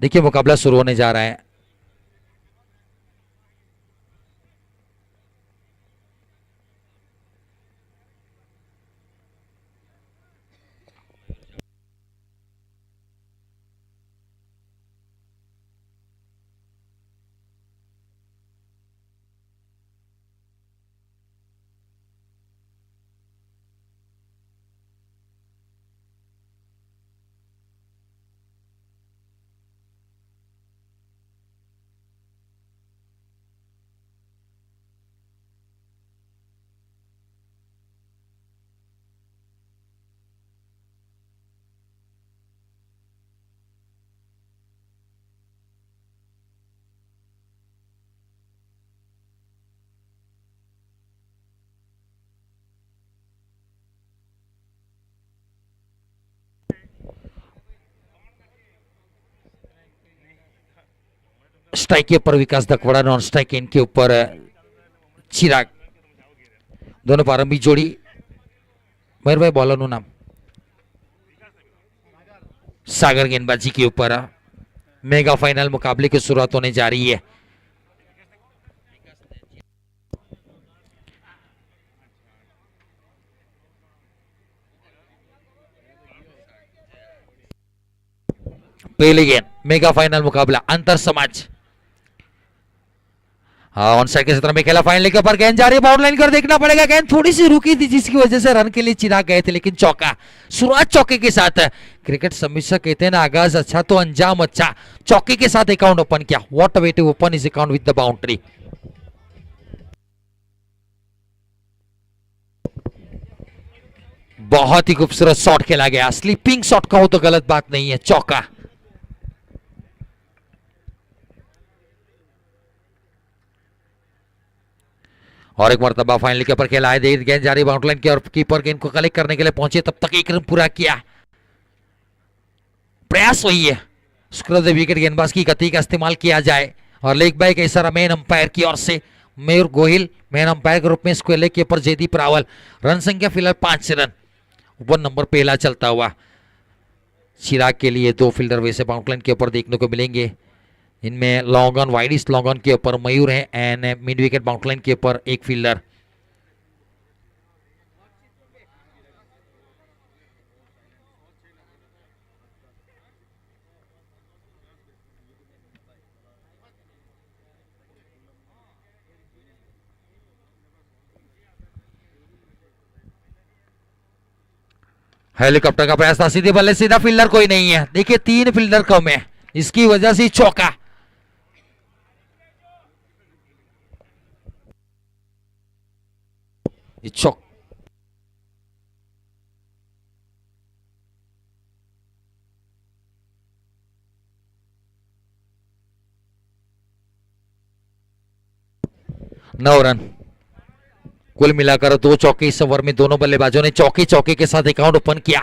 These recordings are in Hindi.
देखिए मुकाबला शुरू होने जा रहा है। स्ट्राइक के ऊपर विकास दकवाड़ा, नॉन स्ट्राइक इनके ऊपर चिराग, दोनों प्रारंभिक जोड़ी। मयूर भाई बॉलर નું नाम सागर गेंदबाजी के ऊपर मेगा फाइनल मुकाबले की शुरुआत होने जा रही है। पहले गेंद मेगा फाइनल मुकाबला अंतर समाज ऑन साइड के क्षेत्र में खेला, फाइनल के ऊपर गेंद जा रही है, बाउंड लाइन कर देखना पड़ेगा। गेंद थोड़ी सी रुकी थी जिसकी वजह से रन के लिए चिराग गए थे, लेकिन चौका, शुरुआत चौके के साथ। क्रिकेट समीक्षक कहते हैं ना, आगाज अच्छा तो अंजाम अच्छा। चौके के साथ अकाउंट ओपन किया। What a way to open his account with the boundary. बहुत ही खूबसूरत शॉट खेला गया। स्लीपिंग शॉट का हो तो गलत बात नहीं है, चौका। और एक मरतबा फाइनल के ऊपर खेला है, गेंद जा रही बाउंड्री लाइन की और कीपर गेंद को कलेक्ट करने के लिए पहुंचे, तब तक एक रन पूरा किया। प्रयास वही है, शुक्रदेव विकेट गेंदबाज की गति का इस्तेमाल किया जाए। और लेग बाय का इशारा मेन अंपायर की ओर से। मयूर गोहिल मैन अंपायर के रूप में इसको लेग के ऊपर जयदीप रावल। रन संख्या फिलहाल 5 रन। वन नंबर पहला चलता हुआ चिराग के लिए 2 फील्डर वैसे बाउंड्री लाइन के ऊपर देखने को मिलेंगे। इनमें लॉन्ग ऑन वाइड इस लॉन्ग ऑन के ऊपर मयूर है and mid wicket boundary line के ऊपर एक फील्डर। हेलीकॉप्टर का प्रयास था, सीधे बल्ले सीधा, फील्डर कोई नहीं है। देखिए 3 फील्डर कम है, इसकी वजह से चौका। चौक 9 रन कुल मिलाकर 2 चौके इस ओवर में दोनों बल्लेबाजों ने चौके चौके के साथ अकाउंट ओपन किया।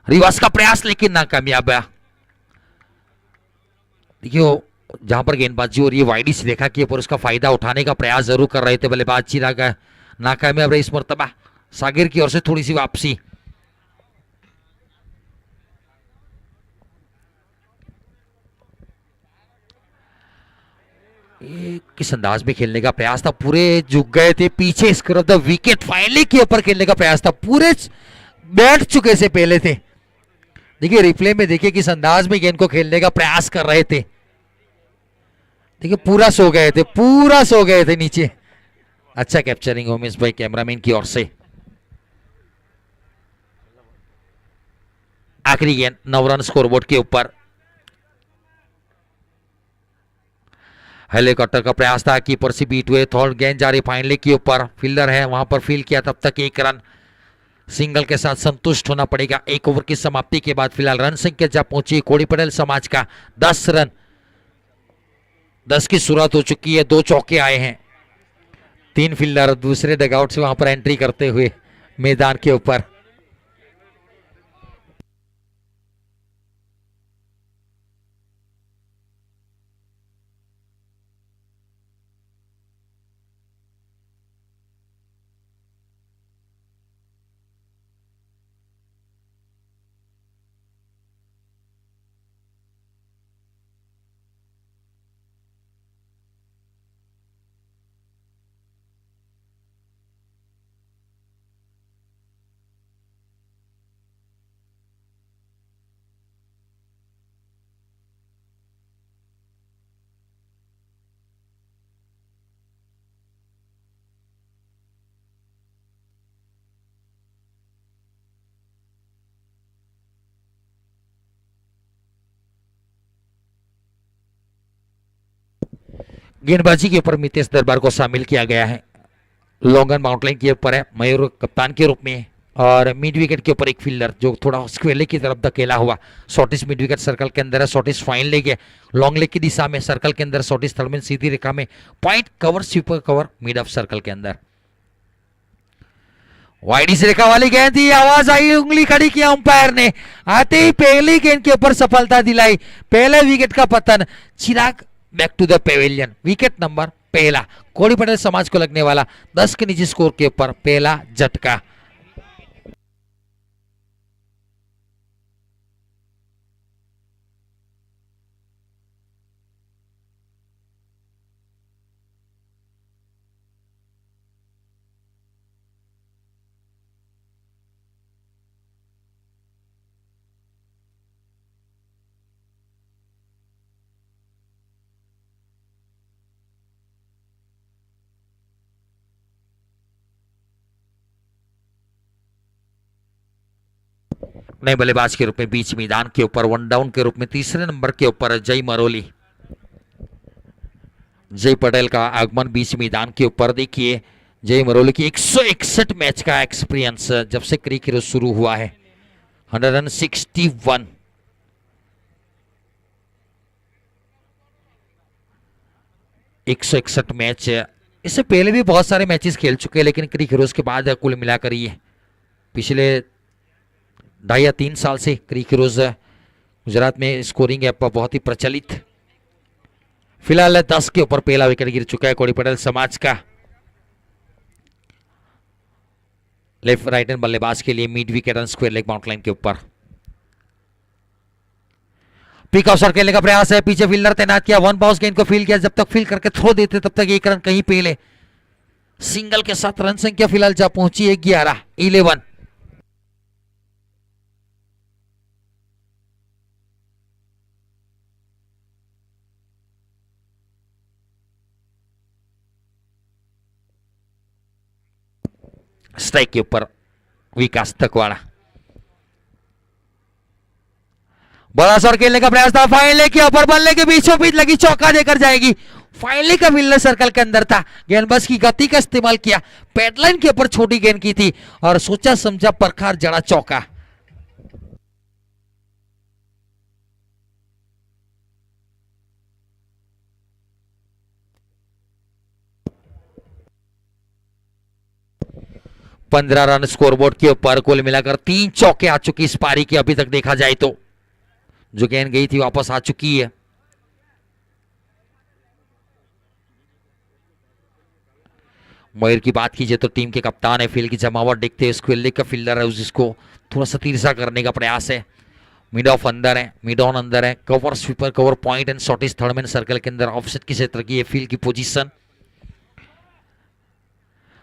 रिवर्स का प्रयास लेकिन नाकामयाब है। देखियो जहां पर गेंदबाजी हो रही है वाइडी से देखा कि पर उसका फायदा उठाने का प्रयास जरूर कर रहे थे बल्लेबाज चिराग, नाकामयाब रहे इस मर्तबा। सागिर की ओर से थोड़ी सी वापसी। किस अंदाज में खेलने का प्रयास था, पूरे झुक गए थे पीछे। इस विकेट फाइनली के ऊपर खेलने का प्रयास था, पूरे बैठ चुके से पहले थे। देखिए रिप्ले में देखिए किस अंदाज में गेंद को खेलने का प्रयास कर रहे थे। देखिए पूरा सो गए थे, पूरा सो गए थे नीचे। अच्छा कैप्चरिंग उमेश भाई कैमरामैन की ओर से। आखिरी गेंद 9 रन स्कोरबोर्ड के ऊपर। हेलीकॉप्टर का प्रयास था, कीपर से बीट हुए, थर्ड गेंद जारी फाइनली के ऊपर, फील्डर है वहां पर फील्ड किया, तब तक 1 रन। सिंगल के साथ संतुष्ट होना पड़ेगा। 1 ओवर की समाप्ति के बाद फिलहाल रन संख्या जब पहुंची कोड़ी पटेल समाज का 10 रन। 10 की शुरुआत हो चुकी है, 2 चौके आए हैं। 3 फील्डर दूसरे डगआउट से वहां पर एंट्री करते हुए मैदान के ऊपर। गेंदबाजी के ऊपर मितेश दरबार को शामिल किया गया है। लॉन्ग ऑन बाउंड्री लाइन के ऊपर है मयूर कप्तान के रूप में, और मिड विकेट के ऊपर एक फील्डर जो थोड़ा स्क्वेयर लेग की तरफ धकेला हुआ। शॉर्टिस मिड विकेट सर्कल के अंदर है, शॉर्टिस फाइन लेग है, लॉन्ग लेग की दिशा में सर्कल के अंदर, शॉर्टिस थर्ड में सीधी रेखा में, point cover sweeper cover mid of circle के अंदर। वाइड इस रेखा वाली गेंद थी, आवाज आई, उंगली खड़ी किया अंपायर ने, आते ही पहली गेंद के ऊपर सफलता दिलाई, पहले विकेट का पतन। Chirag back to the pavilion, wicket number पहला, कोड़ी पटेल समाज को लगने वाला 10 के नीचे स्कोर के ऊपर पहला झटका। नए बल्लेबाज के रूप में बीच मैदान के ऊपर वन डाउन के रूप में तीसरे नंबर के ऊपर जय मरोली, जय पटेल का आगमन बीच मैदान के ऊपर। देखिए जय मरोली की 161 मैच का एक्सपीरियंस जब से क्रिकेट शुरू हुआ है, 161। एक 161 मैच, इससे पहले भी बहुत सारे मैचेस खेल चुके हैं, लेकिन क्रिकेट के बाद कुल मिलाकर ये पिछले 2.5 या 3 साल से क्रिकेट गुजरात में स्कोरिंग ऐप बहुत ही प्रचलित। फिलहाल 10 के ऊपर पहला विकेट गिर चुका है कोड़ी पटेल समाज का। लेफ्ट राइट हैंड बल्लेबाज के लिए मिड विकेट और स्क्वायर लेग बाउंड्री लाइन के ऊपर। पिक अवसर खेलने का प्रयास है, पीछे फील्डर तैनात किया, वन बाउंस गेंद को फील किया, जब तक फील करके थ्रो देते तब तक 1 रन कहीं पहले। सिंगल के साथ रन संख्या फिलहाल जा पहुंची है 11। स्ट्राइक के ऊपर विकास तकवाड़ा, बड़ा शॉट खेलने का प्रयास था, फाइनली की अपर बल्ले के बीचों बीच लगी, चौका देकर जाएगी। फाइनली का फील्डर सर्कल के अंदर था, गेंदबाज की गति का इस्तेमाल किया, पैडलाइन के ऊपर छोटी गेंद की थी और सोचा समझा परखार जड़ा चौका। पंद्रह रन स्कोरबोर्ड के ऊपर, कुल मिलाकर 3 चौके आ चुकी इस पारी की अभी तक देखा जाए तो। जो गेंद गई थी वापस आ चुकी है। मयूर की बात कीजिए तो टीम के कप्तान है, फील्ड की जमावट देखते हैं, स्क्वायर लेग का फील्डर है, जिसको थोड़ा सा तिरछा करने का प्रयास है। मिड ऑफ अंदर है, मिड ऑन अंदर है, cover sweeper cover point and short is third man circle के अंदर, ऑफसेट के क्षेत्र की फील्ड की पोजीशन।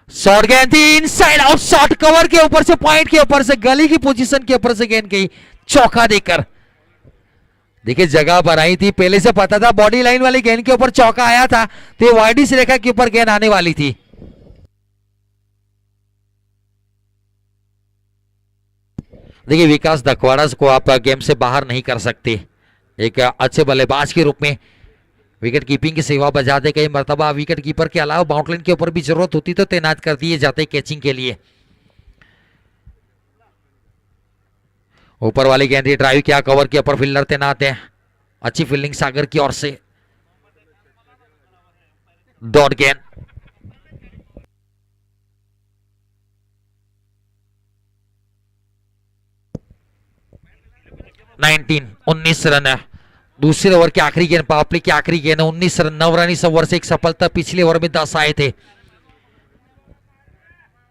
शॉर्ट गेंद थी, इनसाइड आउट शॉट, कवर के ऊपर से, पॉइंट के ऊपर से, गली की पोजीशन के ऊपर से गेंद गई, चौका देकर। देखिए जगह पर आई थी, पहले से पता था बॉडी लाइन वाली गेंद के ऊपर चौका आया था, तो वाइडिस रेखा के ऊपर गेंद आने वाली थी। देखिए विकास दखवाड़ा को आप गेम से बाहर नहीं कर सकते, एक अच्छे बल्लेबाज के रूप में विकेट कीपिंग की सेवा बजाते, कई मरतबा विकेट कीपर के अलावा बाउंड्री लाइन के ऊपर भी जरूरत होती तो तैनात कर दिए जाते कैचिंग के लिए। ऊपर वाली गेंद ड्राइव किया, कवर के ऊपर फील्डर तैनात है, अच्छी फील्डिंग सागर की ओर से, डॉट गेंद। 19 रन है, दूसरे ओवर के आखिरी गेंद, पावरप्ले की आखिरी गेंद, 19 रन, 9 रन इस ओवर से एक सफलता, पिछले ओवर में 10 आए थे।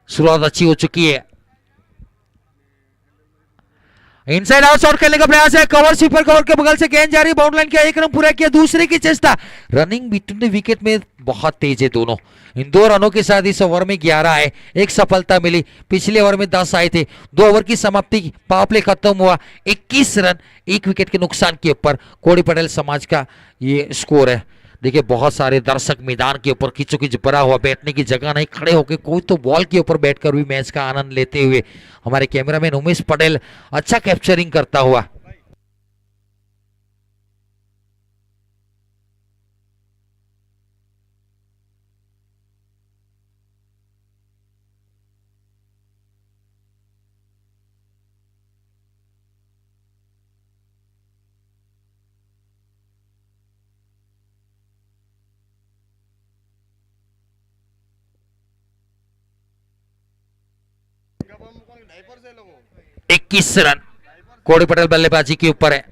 शुरुआत अच्छी हो चुकी है। इनसाइड आउट शॉट खेलने का प्रयास है, कवर स्वीपर कवर के बगल से गेंद जारी, बाउंड्री लाइन का 1 रन पूरा किया, दूसरे की चेष्टा, रनिंग बिटवीन द विकेट में बहुत तेज है दोनों। इन 2 रनों के साथ इस ओवर में 11 आए, एक सफलता मिली, पिछले ओवर में 10 आए थे। 2 ओवर की समाप्ति, पावर प्ले खत्म हुआ, 21 रन, 1 विकेट के नुकसान के ऊपर कोड़ी पटेल समाज का ये स्कोर है। देखिए बहुत सारे दर्शक मैदान के ऊपर खिंचोखिंच भरा हुआ, बैठने की जगह नहीं, खड़े होकर कोई तो बॉल के ऊपर बैठकर भी मैच का आनंद लेते हुए हमारे कैमरामैन उमेश पटेल अच्छा कैप्चरिंग करता हुआ। 21 रन। कोड़ी पटेल बल्लेबाजी के ऊपर है।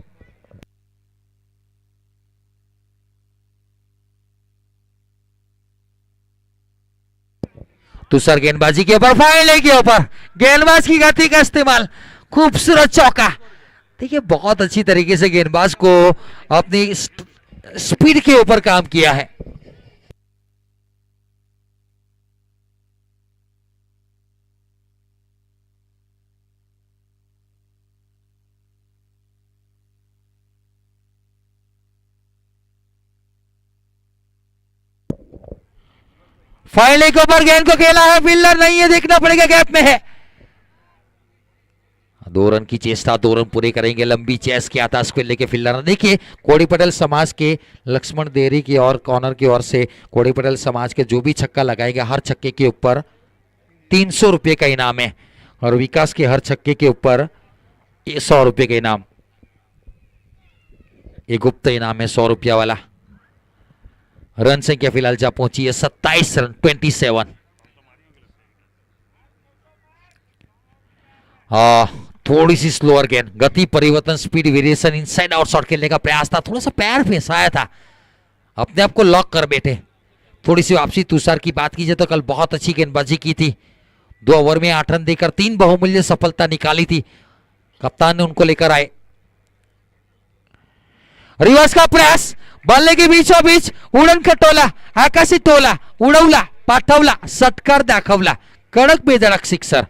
तुषार गेंदबाजी के ऊपर, फाइनल के ऊपर गेंदबाज की गति का इस्तेमाल, खूबसूरत चौका। देखिए बहुत अच्छी तरीके से गेंदबाज को अपनी स्पीड के ऊपर काम किया है। फाइनल के ऊपर गेंद को खेला है, फील्डर नहीं है, देखना पड़ेगा, गैप में है। 2 रन की चेष्टा, 2 रन पूरे करेंगे। लंबी चेस किया था उसको लेके फील्डर। देखिए कोड़ी पटेल समाज के लक्ष्मण देरी की और कॉर्नर की ओर से कोड़ी पटेल समाज के जो भी छक्का लगाएगा हर छक्के के ऊपर 300 रुपए का इनाम है, और विकास के हर छक्के के ऊपर 100 रुपए का इनाम। ये गुप्त इनाम है 100 रुपया वाला। रन संख्या फिलहाल जा पहुंची है 27 रन, 27। थोड़ी सी स्लोअर गेंद, गति परिवर्तन, speed variation, inside out shot खेलने का प्रयास था, थोड़ा सा पैर फंसाया था, अपने आप को लॉक कर बैठे। थोड़ी सी वापसी। तुषार की बात कीजिए तो कल बहुत अच्छी गेंदबाजी की थी, 2 ओवर में 8 रन देकर 3 बहुमूल्य सफलता निकाली थी। कप्तान ने उनको लेकर आए। रिवर्स का प्रयास, बल्ले के बीचों बीच उड़न खटोला, आकाशी टोला, उड़वला, पाठवला, सटकर दाखवला, कड़क बेधड़क सिक्सर।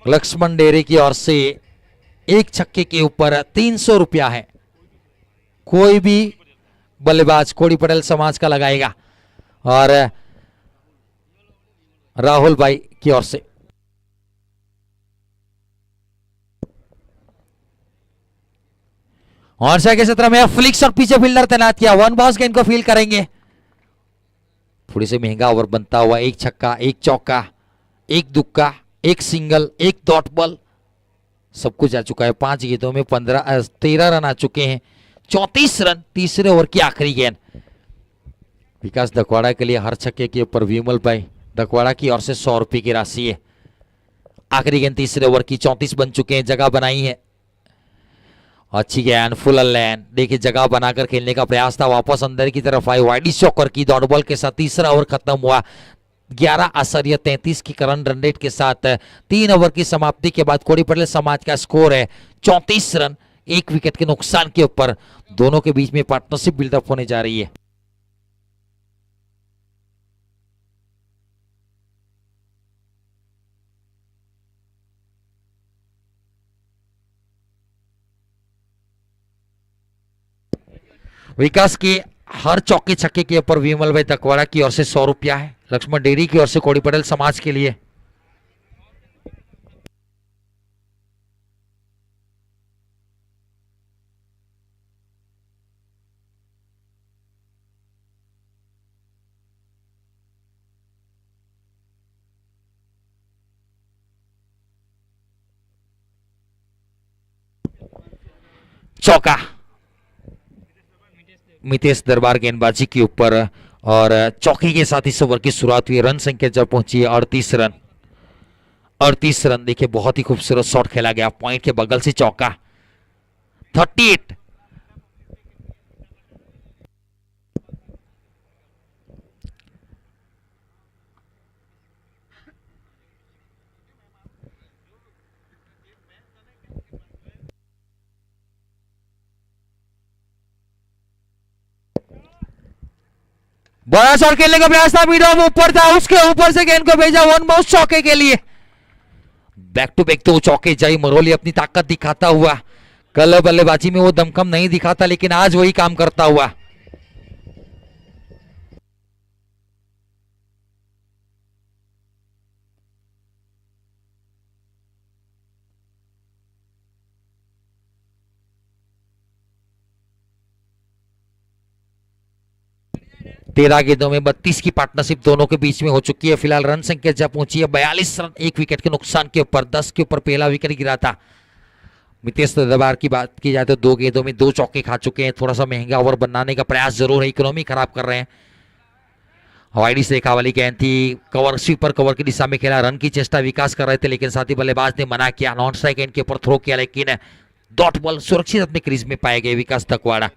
लक्ष्मण डेरे की ओर से एक छक्के के ऊपर 300 रुपया है। कोई भी बल्लेबाज कोड़ी पटेल समाज का लगाएगा, और राहुल भाई की ओर से और के क्षेत्र में फ्लिक्स और पीछे फील्डर तैनात किया। 1 बॉस गेंद को फील करेंगे। थोड़ी से महंगा ओवर बनता हुआ, एक छक्का, एक चौका, एक दुक्का, एक सिंगल, एक डॉट बॉल, सब कुछ आ चुका है। 5 गेंदों में 13 रन आ चुके हैं। 34 रन, तीसरे ओवर की आखिरी गेंद। विकास दकवाड़ा के लिए हर छक्के के ऊपर विमल भाई दकवाड़ा की ओर से 100 रुपए की राशि है। आखिरी गेंद तीसरे ओवर की, 34 बन चुके हैं, जगह बनाई है। अच्छी गेंद, फुल लैंड। देखिए जगह बनाकर खेलने का प्रयास था, वापस अंदर की तरफ आई, वाइडी शॉकर की डॉट बॉल के साथ तीसरा ओवर खत्म हुआ। 11 आसरिया 33 की करंट रन रेट के साथ 3 ओवर की समाप्ति के बाद कोड़ी पटेल समाज का स्कोर है 34 रन, 1 विकेट के नुकसान के ऊपर। दोनों के बीच में पार्टनरशिप बिल्डअप होने जा रही है। विकास के हर चौके छक्के के ऊपर विमल भाई तकवाड़ा की ओर से 100 रुपया है। लक्ष्मण डेरी की ओर से कोड़ी पटेल समाज के लिए चौका। मितेश दरबार गेंदबाजी के ऊपर, और चौकी के साथ इस ओवर की शुरुआत हुई। रन संख्या जब पहुंची है 38 रन। 38 रन। देखिए बहुत ही खूबसूरत शॉट खेला गया, पॉइंट के बगल से चौका। 38। बड़ा शॉट खेलने का प्रयास था, मीडियम ऊपर था, उसके ऊपर से गेंद को भेजा 1 बाउंस चौके के लिए। बैक टू बैक 2 चौके। जय मरोली अपनी ताकत दिखाता हुआ, कल बल्लेबाजी में वो दमखम नहीं दिखाता, लेकिन आज वही काम करता हुआ। तेरह गेंदों में 32 की पार्टनरशिप दोनों के बीच में हो चुकी है। फिलहाल रन संख्या जब पहुंची है 42 रन, 1 विकेट के नुकसान के ऊपर। 10 के ऊपर पहला विकेट गिरा था। मितेश दरबार की बात की जाए तो 2 गेंदों में 2 चौके खा चुके हैं। थोड़ा सा महंगा ओवर बनाने का प्रयास जरूर है, इकोनॉमी खराब कर रहे हैं। वाइडी से रेखा वाली गेंद थी, कवर स्वीपर कवर की दिशा में खेला, रन की चेष्टा विकास कर रहे थे लेकिन साथी बल्लेबाज ने मना किया। नॉन स्ट्राइक गेंद के ऊपर थ्रो किया लेकिन डॉट बॉल सुरक्षित अपने क्रीज में पाए गए Vikas Takwada.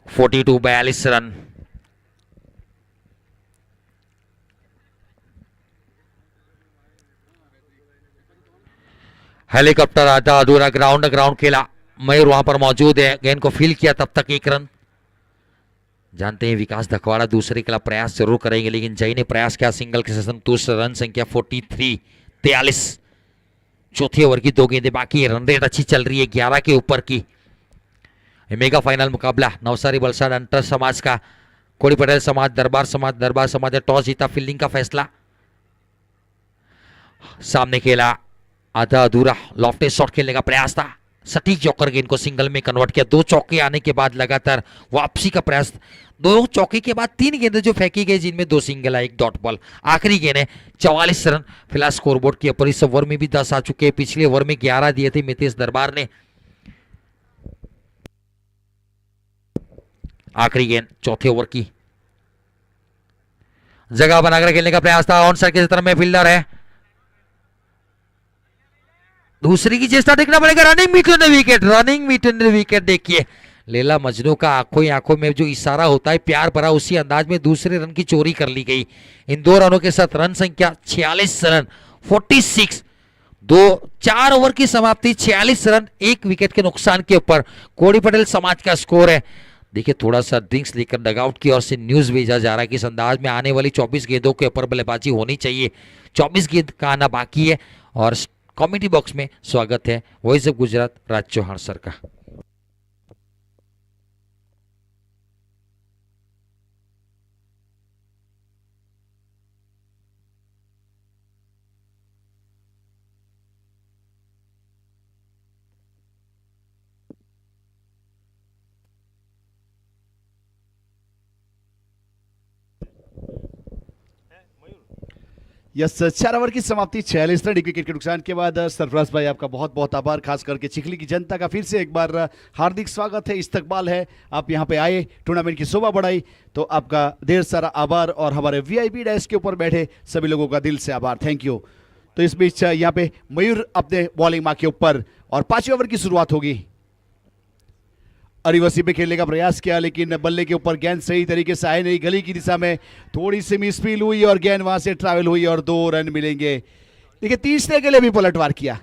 Forty two 42 run. Helicopter आधा अधूरा ग्राउंड खेला, मयूर वहां पर मौजूद है, गेंद को फील किया, तब तक 1 रन। जानते हैं विकास धकवाड़ा दूसरे के लिए प्रयास जरूर करेंगे लेकिन जय ने प्रयास किया सिंगल के संतुष्ट। रन संख्या 43। चौथे ओवर की 2 गेंदें बाकी है, रन रेट अच्छी चल रही है 11 के ऊपर की। मेगा फाइनल मुकाबला नवसारी वलसाड अंतर समाज का, कोड़ी पटेल समाज, दरबार समाज ने टॉस जीता, फील्डिंग का फैसला। सामने खेला आधा अधूरा लॉफ्टेड शॉट खेलने का प्रयास था, सटीक जॉकर गेंद को सिंगल में कन्वर्ट किया। 2 चौके आने के बाद लगातार वापसी का प्रयास, 2 चौके के बाद 3 गेंदें जो फेंकी गई जिनमें 2 सिंगल है, 1 डॉट बॉल। आखिरी गेंद है 44 रन। फिलहाल स्कोरबोर्ड के ऊपर इस ओवर में भी 10 आ चुके हैं, पिछले ओवर में 11 दिए थे मितेश दरबार ने। आखिरी गेंद चौथे ओवर की, जगह बनाकर खेलने का प्रयास था, ऑन साइड की तरफ में फील्डर है, दूसरी की चेष्टा देखना पड़ेगा। रनिंग मीटर विकेट देखिए लैला मजनू का आंखों में जो इशारा होता है प्यार भरा, उसी अंदाज में दूसरे रन की चोरी कर ली गई। इन 2 रनों के साथ रन संख्या 46 रन 46। 4 ओवर की समाप्ति 46 रन 1 विकेट के नुकसान के ऊपर कोड़ी पटेल समाज का स्कोर है। देखिए थोड़ा सा ड्रिंक्स लेकर डगआउट की ओर से न्यूज भेजा जा रहा है कि इस अंदाज में आने वाली 24 गेंदों के ऊपर बल्लेबाजी होनी चाहिए। 24 गेंद का आना बाकी है और कमेंट्री बॉक्स में स्वागत है voice of Gujarat Raj Chauhan sir का। यस 4 ओवर की समाप्ति 46 रन 1 विकेट के नुकसान के बाद सरफराज भाई आपका बहुत बहुत आभार, खास करके चिखली की जनता का फिर से एक बार हार्दिक स्वागत है, इस्तकबाल है। आप यहां पे आए, टूर्नामेंट की शोभा बढ़ाई, तो आपका ढेर सारा आभार और हमारे वीआईपी डैश के ऊपर बैठे सभी लोगों का दिल से आभार, थैंक यू। तो इस बीच यहाँ पे मयूर अपने बॉलिंग मार्क के ऊपर और 5वें ओवर की शुरुआत होगी। अरिवसी पे खेलने का प्रयास किया लेकिन बल्ले के ऊपर गेंद सही तरीके से आए नहीं, गली की दिशा में थोड़ी सी मिसफील हुई और गेंद वहां से ट्रैवल हुई और 2 रन मिलेंगे। देखिए तीसरे के लिए भी पलटवार किया,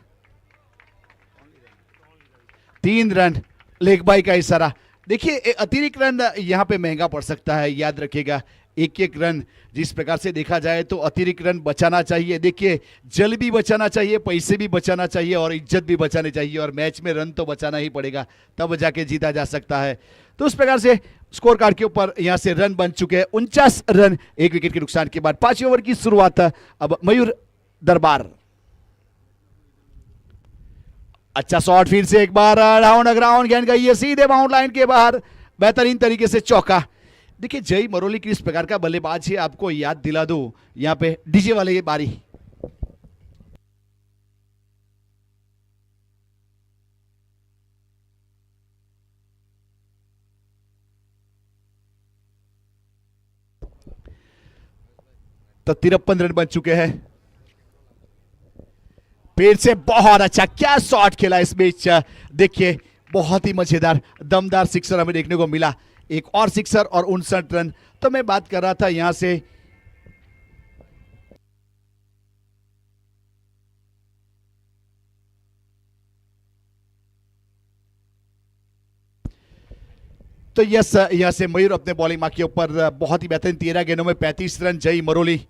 3 रन, लेग बाई का इशारा। देखिए अतिरिक्त रन यहां पे महंगा पड़ सकता है, याद रखिएगा। 1-1 रन जिस प्रकार से देखा जाए तो अतिरिक्त रन बचाना चाहिए। देखिए जल भी बचाना चाहिए, पैसे भी बचाना चाहिए और इज्जत भी बचानी चाहिए, और मैच में रन तो बचाना ही पड़ेगा, तब जाके जीता जा सकता है। तो उस प्रकार से स्कोर कार्ड के ऊपर यहां से रन बन चुके हैं 49 रन 1 विकेट के नुकसान के बाद। 5वें ओवर की शुरुआत अब मयूर दरबार। अच्छा शॉट, फिर से एक बार डाउन ग्राउंड, गेंद गई है सीधे बाउंड लाइन के बाहर, बेहतरीन तरीके से चौका। देखिए जय मरोली किस प्रकार का बल्लेबाज है आपको याद दिला दूं, यहां पे डीजे वाले की बारी। तो 53 रन बन चुके हैं। फिर से बहुत अच्छा, क्या शॉट खेला इस बीच। देखिए बहुत ही मजेदार दमदार सिक्सर हमें देखने को मिला, एक और सिक्सर और 59 रन। तो मैं बात कर रहा था यहां से तो यस यहां से मयूर अपने बॉलिंग मार्क के ऊपर बहुत ही बेहतरीन 13 गेंदों में 35 रन। जय मरोली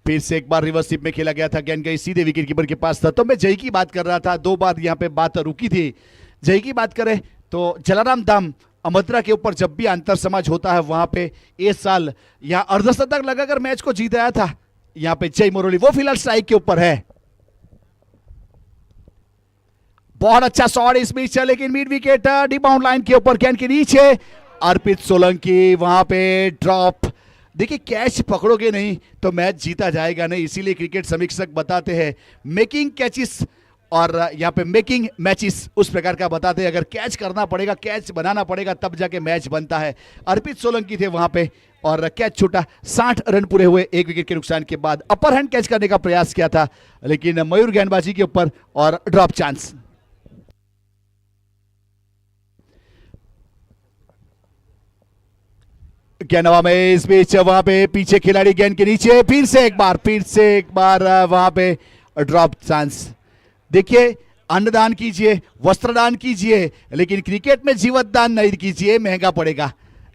फिर से एक बार रिवर्स स्वीप में खेला गया था, गेंद गई सीधे विकेट कीपर के पास था। तो मैं जय की बात कर रहा था, 2 बार यहां पे बात रुकी थी। जय की बात करें तो जलाराम धाम अमद्रा के ऊपर जब भी अंतर समाज होता है वहां पे इस साल यहां अर्धशतक लगाकर मैच को जीताया था यहां पे जय मरोली, वो फिलहाल स्ट्राइक के ऊपर है। बहुत अच्छा शॉट इस बीच, लेकिन मिड विकेट डिबाउंड लाइन के ऊपर, गेंद के नीचे अर्पित सोलंकी वहां पे ड्रॉप। देखिए कैच पकड़ोगे नहीं तो मैच जीता जाएगा नहीं, इसीलिए क्रिकेट समीक्षक बताते हैं मेकिंग कैचिस और यहाँ पे मेकिंग मैचिस उस प्रकार का बताते हैं। अगर कैच करना पड़ेगा, कैच बनाना पड़ेगा, तब जाके मैच बनता है। अर्पित सोलंकी थे वहां पे और कैच छूटा। 60 रन पूरे हुए 1 विकेट के नुकसान के बाद। अपर हैंड कैच करने का प्रयास किया था लेकिन मयूर गेंदबाजी के ऊपर और ड्रॉप चांस। गेंदवा में इस बीच वहां पे पीछे खिलाड़ी, गेंद के नीचे फिर से एक बार वहां पे ड्रॉप चांस। देखिए अन्नदान कीजिए, वस्त्रदान कीजिए, लेकिन क्रिकेट में जीवत दान नहीं कीजिए, महंगा पड़ेगा,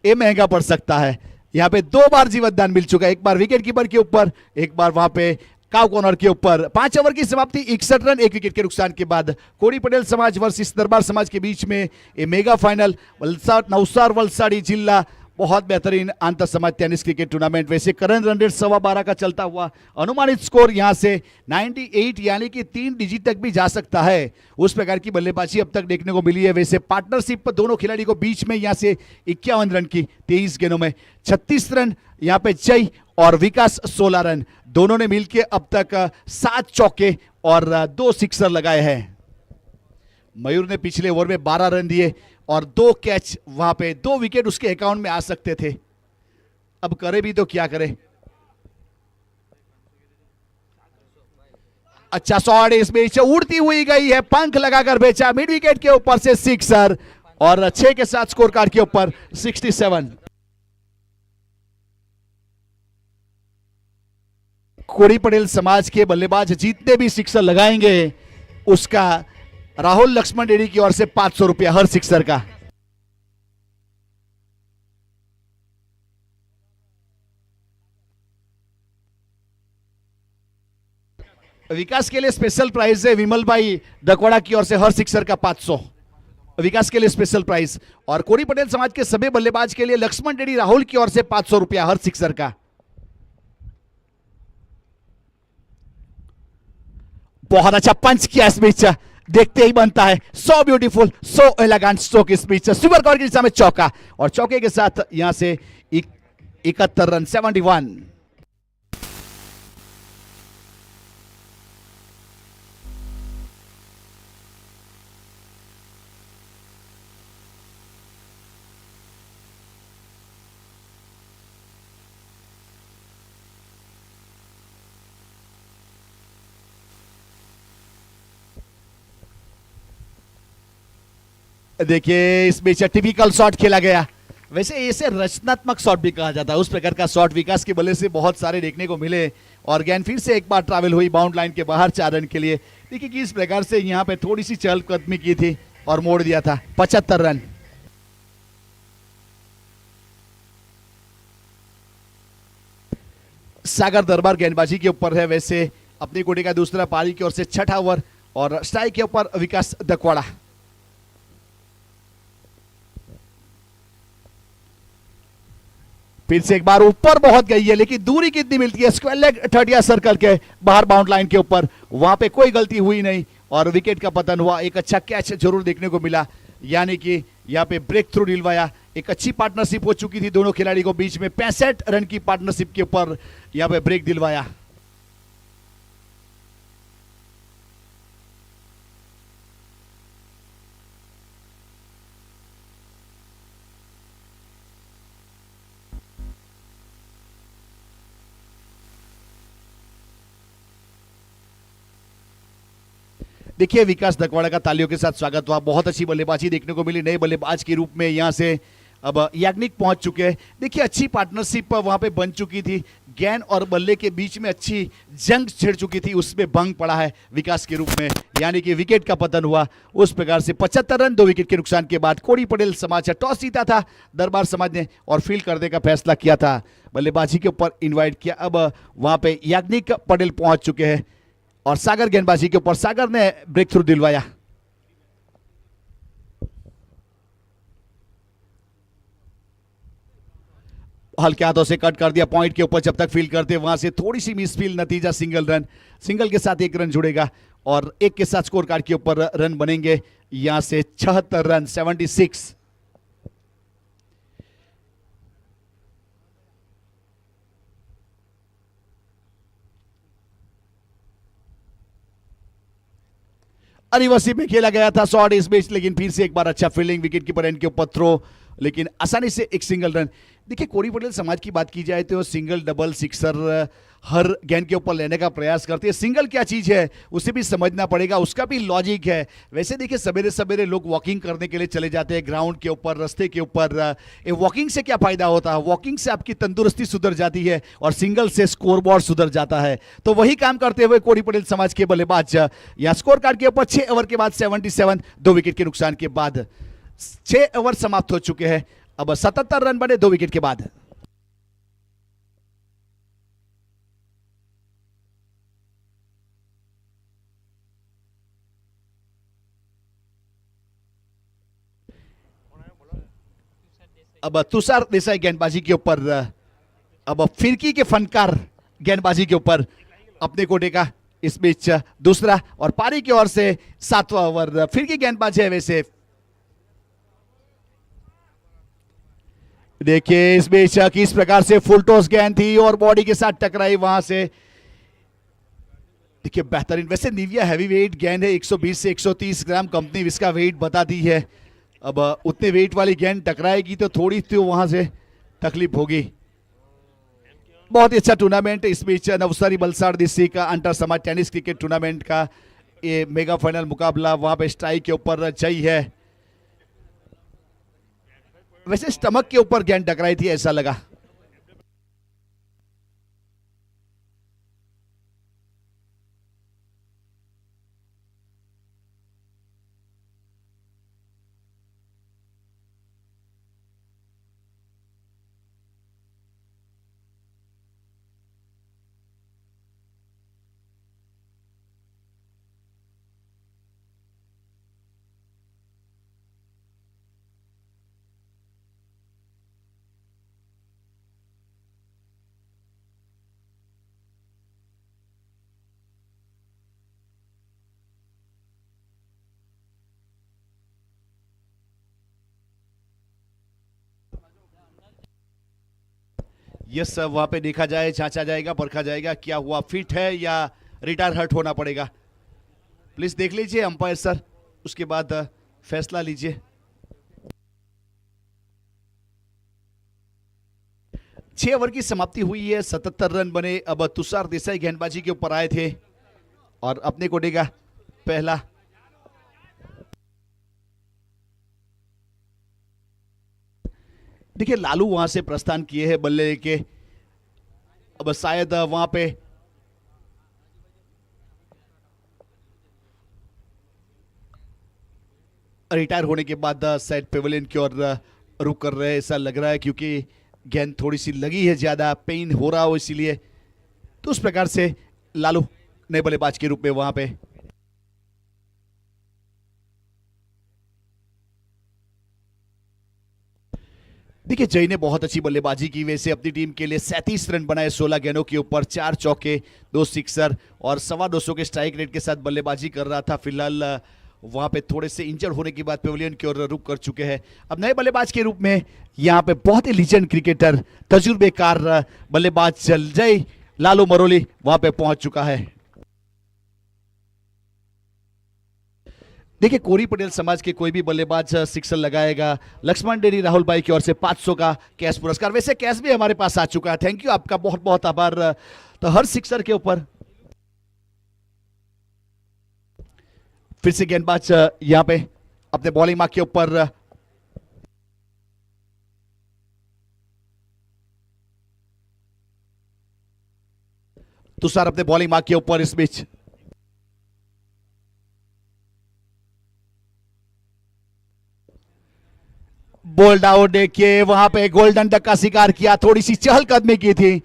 ये महंगा पड़ सकता है। यहाँ पे 2 बार जीवत दान मिल चुका है, एक बार विकेट कीपर के ऊपर, एक बार वहां पे काव कॉर्नर के ऊपर। 5 ओवर की समाप्ति, 61 रन 1 विकेट के नुकसान के बाद। कोड़ी पटेल समाज वर्सेस दरबार समाज के बीच में ये मेगा फाइनल नवसार वलसाड़ी जिला बहुत बेहतरीन अंतर समाज टेनिस क्रिकेट टूर्नामेंट। वैसे करंट रन रेट 12.25 का चलता हुआ, अनुमानित स्कोर यहां से 98 यानी कि 3 डिजिट तक भी जा सकता है, उस प्रकार की बल्लेबाजी अब तक देखने को मिली है। वैसे पार्टनरशिप दोनों खिलाड़ी को बीच में यहां से 51 रन की 23 गेंदों में 36 रन यहां पे जय और विकास 16 रन, दोनों ने मिलकर अब तक 7 चौके और 2 सिक्सर लगाए हैं। मयूर ने पिछले ओवर में 12 रन दिए और 2 कैच, वहां पे 2 विकेट उसके अकाउंट में आ सकते थे। अब करे भी तो क्या करे। अच्छा शॉट इस बीच, उड़ती हुई गई है, पंख लगाकर बेचा, मिड विकेट के ऊपर से सिक्सर और 6 के साथ स्कोर कार्ड के ऊपर 67। कोड़ी पटेल समाज के बल्लेबाज जितने भी सिक्सर लगाएंगे उसका राहुल लक्ष्मण डेरी की ओर से 500 रुपया हर सिक्सर का। विकास के लिए स्पेशल प्राइज है विमल भाई डकवाड़ा की ओर से हर सिक्सर का 500 विकास के लिए स्पेशल प्राइज। और कोड़ी पटेल समाज के सभी बल्लेबाज के लिए लक्ष्मण डेरी राहुल की ओर से 500 रुपया हर सिक्सर का। बहुत अच्छा पंच किया इस बीच, देखते ही बनता है। So beautiful, so elegant stroke इस बीच, सुपर कवर की दिशा में चौका और चौके के साथ यहां से 71 रन 71। देखिए इस बीच टिपिकल शॉट खेला गया। वैसे इसे रचनात्मक शॉट भी कहा जाता है, उस प्रकार का शॉट विकास के बल्ले से बहुत सारे देखने को मिले और गेंद फिर से एक बार ट्रैवल हुई बाउंड लाइन के बाहर 4 रन के लिए। देखिए किस प्रकार से यहां पे थोड़ी सी चहलकदमी की थी और मोड़ दिया था। 75 रन। सागर दरबार गेंदबाजी के ऊपर है। वैसे अपनी कोटी का दूसरा पारी की ओर से 6ठा ओवर और स्ट्राइक के ऊपर विकास दकवाड़ा। फिर से एक बार ऊपर बहुत गई है लेकिन दूरी कितनी मिलती है, स्क्वायर लेग 30 सर्कल के बाहर बाउंड लाइन के ऊपर, वहां पे कोई गलती हुई नहीं और विकेट का पतन हुआ। एक अच्छा कैच जरूर देखने को मिला, यानी कि यहाँ पे ब्रेक थ्रू दिलवाया। एक अच्छी पार्टनरशिप हो चुकी थी दोनों खिलाड़ी को बीच में, 65 रन की पार्टनरशिप के ऊपर यहाँ पे ब्रेक दिलवाया। देखिए विकास दकवाड़ा का तालियों के साथ स्वागत हुआ। बहुत अच्छी बल्लेबाजी देखने को मिली नए बल्लेबाज के रूप में। यहां से अब याग्निक पहुंच चुके हैं। देखिए अच्छी पार्टनरशिप वहां पे बन चुकी थी, गेंद और बल्ले के बीच में अच्छी जंग छिड़ चुकी थी, उसमें भंग पड़ा है विकास के रूप में, यानी कि विकेट का पतन हुआ। उस प्रकार से 75 रन 2 विकेट के नुकसान के बाद कोड़ी पटेल समाज टॉस जीता था दरबार समाज ने और फील्ड करने का फैसला किया था, बल्लेबाजी के ऊपर इन्वाइट किया। अब वहां पे याग्निक पटेल पहुंच चुके हैं और सागर गेंदबाजी के ऊपर सागर ने ब्रेक थ्रू दिलवाया। हल्के हाथों से कट कर दिया पॉइंट के ऊपर, जब तक फील करते वहां से थोड़ी सी मिस फील, नतीजा सिंगल रन। सिंगल के साथ 1 रन जुड़ेगा और 1 के साथ स्कोर कार्ड के ऊपर रन बनेंगे यहां से 76 रन, 76। रिवर्सी में खेला गया था शॉट इस बीच, लेकिन फिर से एक बार अच्छा फील्डिंग, विकेट कीपर एंड के ऊपर थ्रो, लेकिन आसानी से एक सिंगल रन। देखिए कोरी पटेल समाज की बात की जाए तो सिंगल, डबल, सिक्सर हर गेंद के ऊपर लेने का प्रयास करते हैं। सिंगल क्या चीज है उसे भी समझना पड़ेगा, उसका भी लॉजिक है। वैसे देखिए सवेरे सवेरे लोग वॉकिंग करने के लिए चले जाते हैं ग्राउंड के ऊपर, रास्ते के ऊपर। वॉकिंग से क्या फायदा होता है? वॉकिंग से आपकी तंदुरुस्ती सुधर जाती है और सिंगल से स्कोरबोर्ड सुधर जाता है। तो वही काम करते हुए कोरी पटेल समाज के बल्लेबाज यहाँ स्कोर कार्ड के ऊपर 6 ओवर के बाद 77, 2 विकेट के नुकसान के बाद 6 ओवर समाप्त हो चुके हैं। अब 77 रन बने 2 विकेट के बाद। अब तुषार देसाई गेंदबाजी के ऊपर, अब फिरकी के फनकार गेंदबाजी के ऊपर अपने कोटे का इस बीच दूसरा, और पारी की ओर से 7वां ओवर। फिरकी गेंदबाज है वैसे। देखिए इस बीच किस प्रकार से फुल टॉस गेंद थी और बॉडी के साथ टकराई वहां से। देखिए बेहतरीन, वैसे निविया हैवी वेट गेंद है, 120 से 130 ग्राम कंपनी इसका वेट बताती है। अब उतने वेट वाली गेंद टकराएगी तो थोड़ी तो वहां से तकलीफ होगी। बहुत ही अच्छा टूर्नामेंट इस बीच नवसारी वलसाड़ डिस्ट्रिक्ट का अंतर समाज टेनिस क्रिकेट टूर्नामेंट का ये मेगा फाइनल मुकाबला, वहां पे स्ट्राइक के ऊपर जय है। वैसे स्टमक के ऊपर गेंद टकराई थी ऐसा लगा। यस, वहां पे देखा जाए, जांचा जाएगा, परखा जाएगा क्या हुआ, फिट है या रिटायर हर्ट होना पड़ेगा। प्लीज देख लीजिए अंपायर सर, उसके बाद फैसला लीजिए। 6 ओवर की समाप्ति हुई है, 77 रन बने। अब तुषार देसाई गेंदबाजी के ऊपर आए थे और अपने कोटे का पहला। देखिए लालू वहां से प्रस्थान किए हैं बल्ले के। अब शायद वहां पे रिटायर होने के बाद शायद पेवेलियन की ओर रुक कर रहे हैं ऐसा लग रहा है, क्योंकि गेंद थोड़ी सी लगी है, ज्यादा पेन हो रहा हो इसीलिए। तो उस प्रकार से लालू नए बल्लेबाज के रूप में वहां पे। देखिए जय ने बहुत अच्छी बल्लेबाजी की, वैसे अपनी टीम के लिए 37 रन बनाए 16 गेंदों के ऊपर, 4 चौके, 2 सिक्सर और 225 के स्ट्राइक रेट के साथ बल्लेबाजी कर रहा था। फिलहाल वहां पे थोड़े से इंजर्ड होने के बाद पेवेलियन की ओर रुक कर चुके हैं। अब नए बल्लेबाज के रूप में यहाँ पे बहुत ही लीजेंड क्रिकेटर, तजुर्बेकार बल्लेबाज जय लालू मरोली वहां पे पहुंच चुका है। देखिए कोरी पटेल समाज के कोई भी बल्लेबाज सिक्सर लगाएगा, लक्ष्मण डेरी राहुल भाई की ओर से 500 का कैश पुरस्कार। वैसे कैश भी हमारे पास आ चुका है, थैंक यू, आपका बहुत बहुत आभार। तो हर सिक्सर के ऊपर फिर से गेंदबाज यहां पे अपने बॉलिंग मार्क के ऊपर तुषार अपने बॉलिंग मार्क के ऊपर। इस बीच बोल्ड आउट, देखिए वहां पे गोल्डन डक का शिकार किया, थोड़ी सी चहलकदमी की थी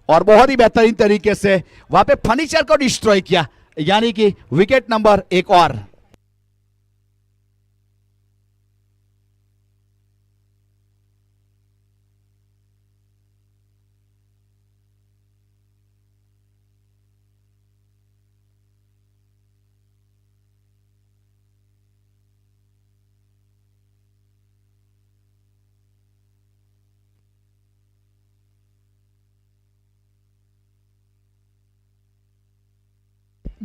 और बहुत ही बेहतरीन तरीके से वहां पे फर्नीचर को डिस्ट्रॉय किया, यानी कि विकेट नंबर 1 और।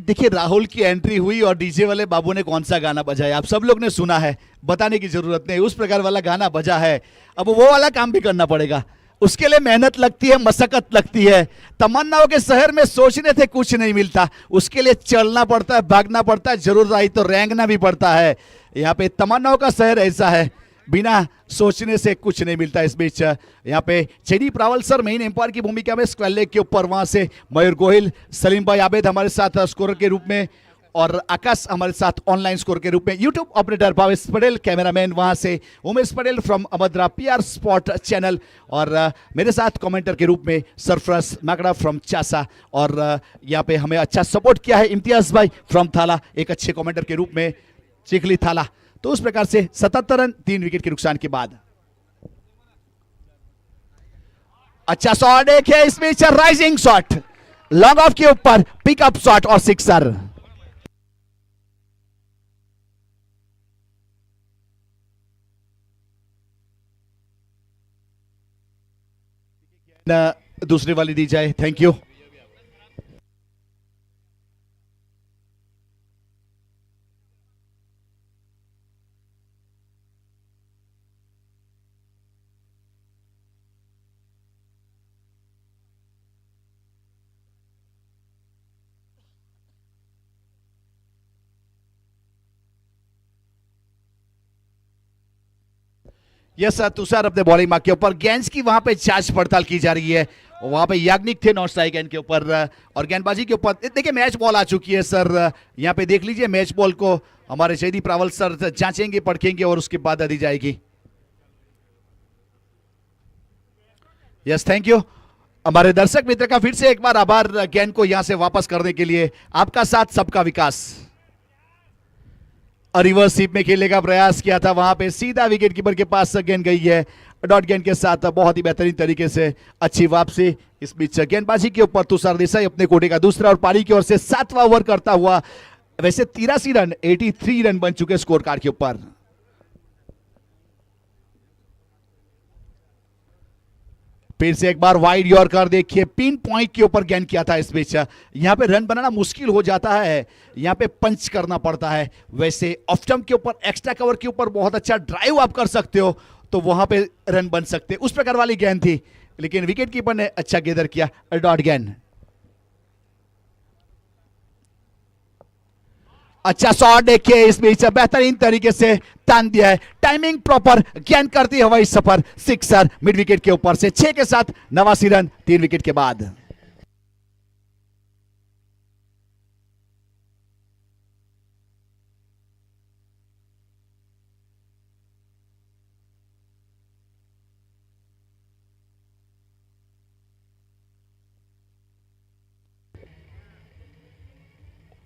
देखिए राहुल की एंट्री हुई और डीजे वाले बाबू ने कौन सा गाना बजाया आप सब लोग ने सुना है, बताने की जरूरत नहीं, उस प्रकार वाला गाना बजा है। अब वो वाला काम भी करना पड़ेगा, उसके लिए मेहनत लगती है, मशक्कत लगती है। तमन्नाओं के शहर में सोचने से कुछ नहीं मिलता, उसके लिए चलना पड़ता है, भागना पड़ता है, जरूर आई तो रेंगना भी पड़ता है। यहाँ पे तमन्नाओं का शहर ऐसा है, बिना सोचने से कुछ नहीं मिलता। इस बीच यहाँ पे जेडी प्रावल सर मेन एम्पायर की भूमिका में स्क्वायर लेग के ऊपर, वहां से मयूर गोहिल, सलीम भाई आबेद हमारे साथ स्कोरर के रूप में और आकाश हमारे साथ ऑनलाइन स्कोर के रूप में। YouTube operator Bhavesh Patel, cameraman वहां से Umesh Patel from Amadra PR spot channel, और मेरे साथ कमेंटर के रूप में सरफराज माकड़ा फ्रॉम चासा, और यहाँ पे हमें अच्छा सपोर्ट किया है इम्तियाज भाई फ्रॉम थाला, एक अच्छे कमेंटर के रूप में चिखली थाला। तो उस प्रकार से 77 रन 3 विकेट के नुकसान के बाद अच्छा शॉट देखिए, इस बीच राइजिंग शॉट लॉन्ग ऑफ के ऊपर, पिकअप शॉट और सिक्सर। दूसरी वाली दी जाए, थैंक यू। यस तुषार अपने बॉलिंग मार्क के ऊपर, गेंद की वहां पे जांच पड़ताल की जा रही है। वहां पे याग्निक थे नॉन स्ट्राइक गेंद के ऊपर, और गेंदबाजी के ऊपर देखिए मैच बॉल आ चुकी है सर, यहाँ पे देख लीजिए मैच बॉल को हमारे जयदीप रावल सर जांचेंगे, परखेंगे और उसके बाद दी जाएगी। यस थैंक यू हमारे दर्शक मित्र का फिर से एक बार आभार गेंद को यहां से वापस करने के लिए। आपका साथ सबका विकास। रिवर्स स्वीप में खेलने का प्रयास किया था, वहां पे सीधा विकेट कीपर के पास गेंद गई है, डॉट गेंद के साथ बहुत ही बेहतरीन तरीके से अच्छी वापसी। इस बीच गेंदबाजी के ऊपर तुषार देसाई अपने कोटे का दूसरा और पारी की ओर से 7वां ओवर करता हुआ, वैसे 83 रन 83 रन बन चुके स्कोर कार्ड के ऊपर। फिर से एक बार वाइड यॉर्कर देखिए, पिन पॉइंट के ऊपर गेंद किया था। इस बीच यहां पे रन बनाना मुश्किल हो जाता है, यहां पे पंच करना पड़ता है। वैसे ऑफ स्टंप के ऊपर एक्स्ट्रा कवर के ऊपर बहुत अच्छा ड्राइव आप कर सकते हो तो वहां पे रन बन सकते, उस प्रकार वाली गेंद थी, लेकिन विकेट कीपर ने अच्छा गेदर किया, डॉट गेंद। अच्छा शॉट देखिए, इस बीच बेहतरीन तरीके से तान दिया है, टाइमिंग प्रॉपर, गेंद करती हवाई सफर, सिक्सर मिड विकेट के ऊपर से 6 के साथ 89 रन 3 विकेट के बाद।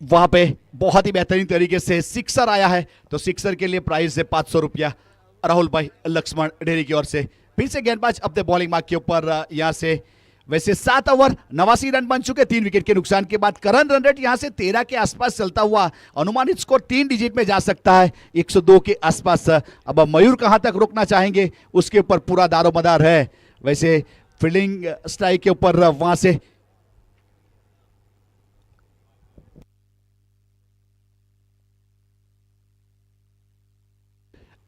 वहां पे बहुत ही बेहतरीन तरीके से सिक्सर आया है, तो सिक्सर के लिए प्राइस है 500 रुपया राहुल भाई लक्ष्मण डेरी की ओर से। फिर से गेंदबाज अपने बॉलिंग मार्क के ऊपर, यहां से वैसे 7 ओवर 89 रन बन चुके 3 विकेट के नुकसान के बाद। करंट रन रेट यहां से 13 के आसपास चलता हुआ, अनुमानित स्कोर 3 डिजिट में जा सकता है, 102 के आसपास। अब मयूर कहां तक रुकना चाहेंगे उसके ऊपर पूरा दारोमदार है। वैसे फील्डिंग स्ट्राइक के ऊपर वहां से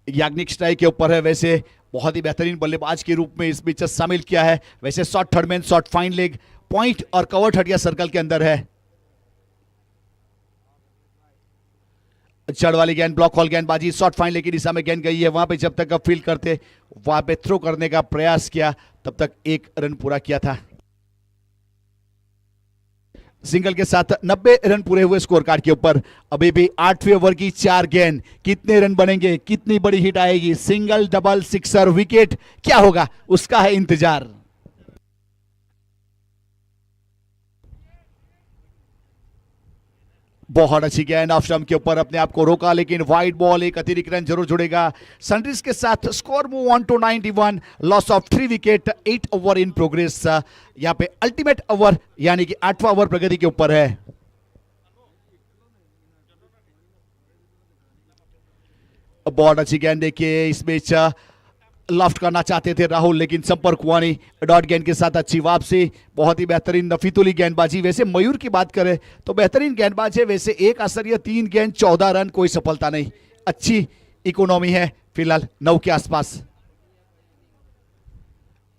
याग्निक स्ट्राइक के ऊपर है, वैसे बहुत ही बेहतरीन बल्लेबाज के रूप में इस बीच शामिल किया है। वैसे short third man, short fine leg, point और कवर हटिया सर्कल के अंदर है। जड़ वाली गेंद, ब्लॉक हॉल गेंदबाजी, शॉर्ट फाइन लेग की दिशा में गेंद गई है, वहां पे जब तक अब फील्ड करते वहां पे थ्रो करने का प्रयास किया, तब तक 1 रन पूरा किया था। सिंगल के साथ 90 रन पूरे हुए स्कोर कार्ड के ऊपर। अभी भी 8वें ओवर की 4 गेंद, कितने रन बनेंगे, कितनी बड़ी हिट आएगी, सिंगल डबल सिक्सर विकेट, क्या होगा उसका है इंतजार। बहुत अच्छी गेंद ऑफ स्टंप के ऊपर, अपने आप को रोका, लेकिन वाइड बॉल, एक अतिरिक्त रन जरूर जुड़ेगा। सनराइज के साथ score move on to 91, loss of 3 wicket, 8 over in progress. यहां पे अल्टीमेट ओवर यानी कि 8वां ओवर प्रगति के ऊपर है। बहुत अच्छी गेंद देखिए, इस बीच लॉफ्ट करना चाहते थे राहुल, लेकिन संपर्क हुआ नहीं। डॉट गेंद के साथ अच्छी वापसी, बहुत ही बेहतरीन नफीतुली गेंदबाजी। वैसे मयूर की बात करें तो बेहतरीन गेंदबाज है, वैसे एक असरिया 3 गेंद 14 रन, कोई सफलता नहीं। अच्छी इकोनॉमी है फिलहाल 9 के आसपास।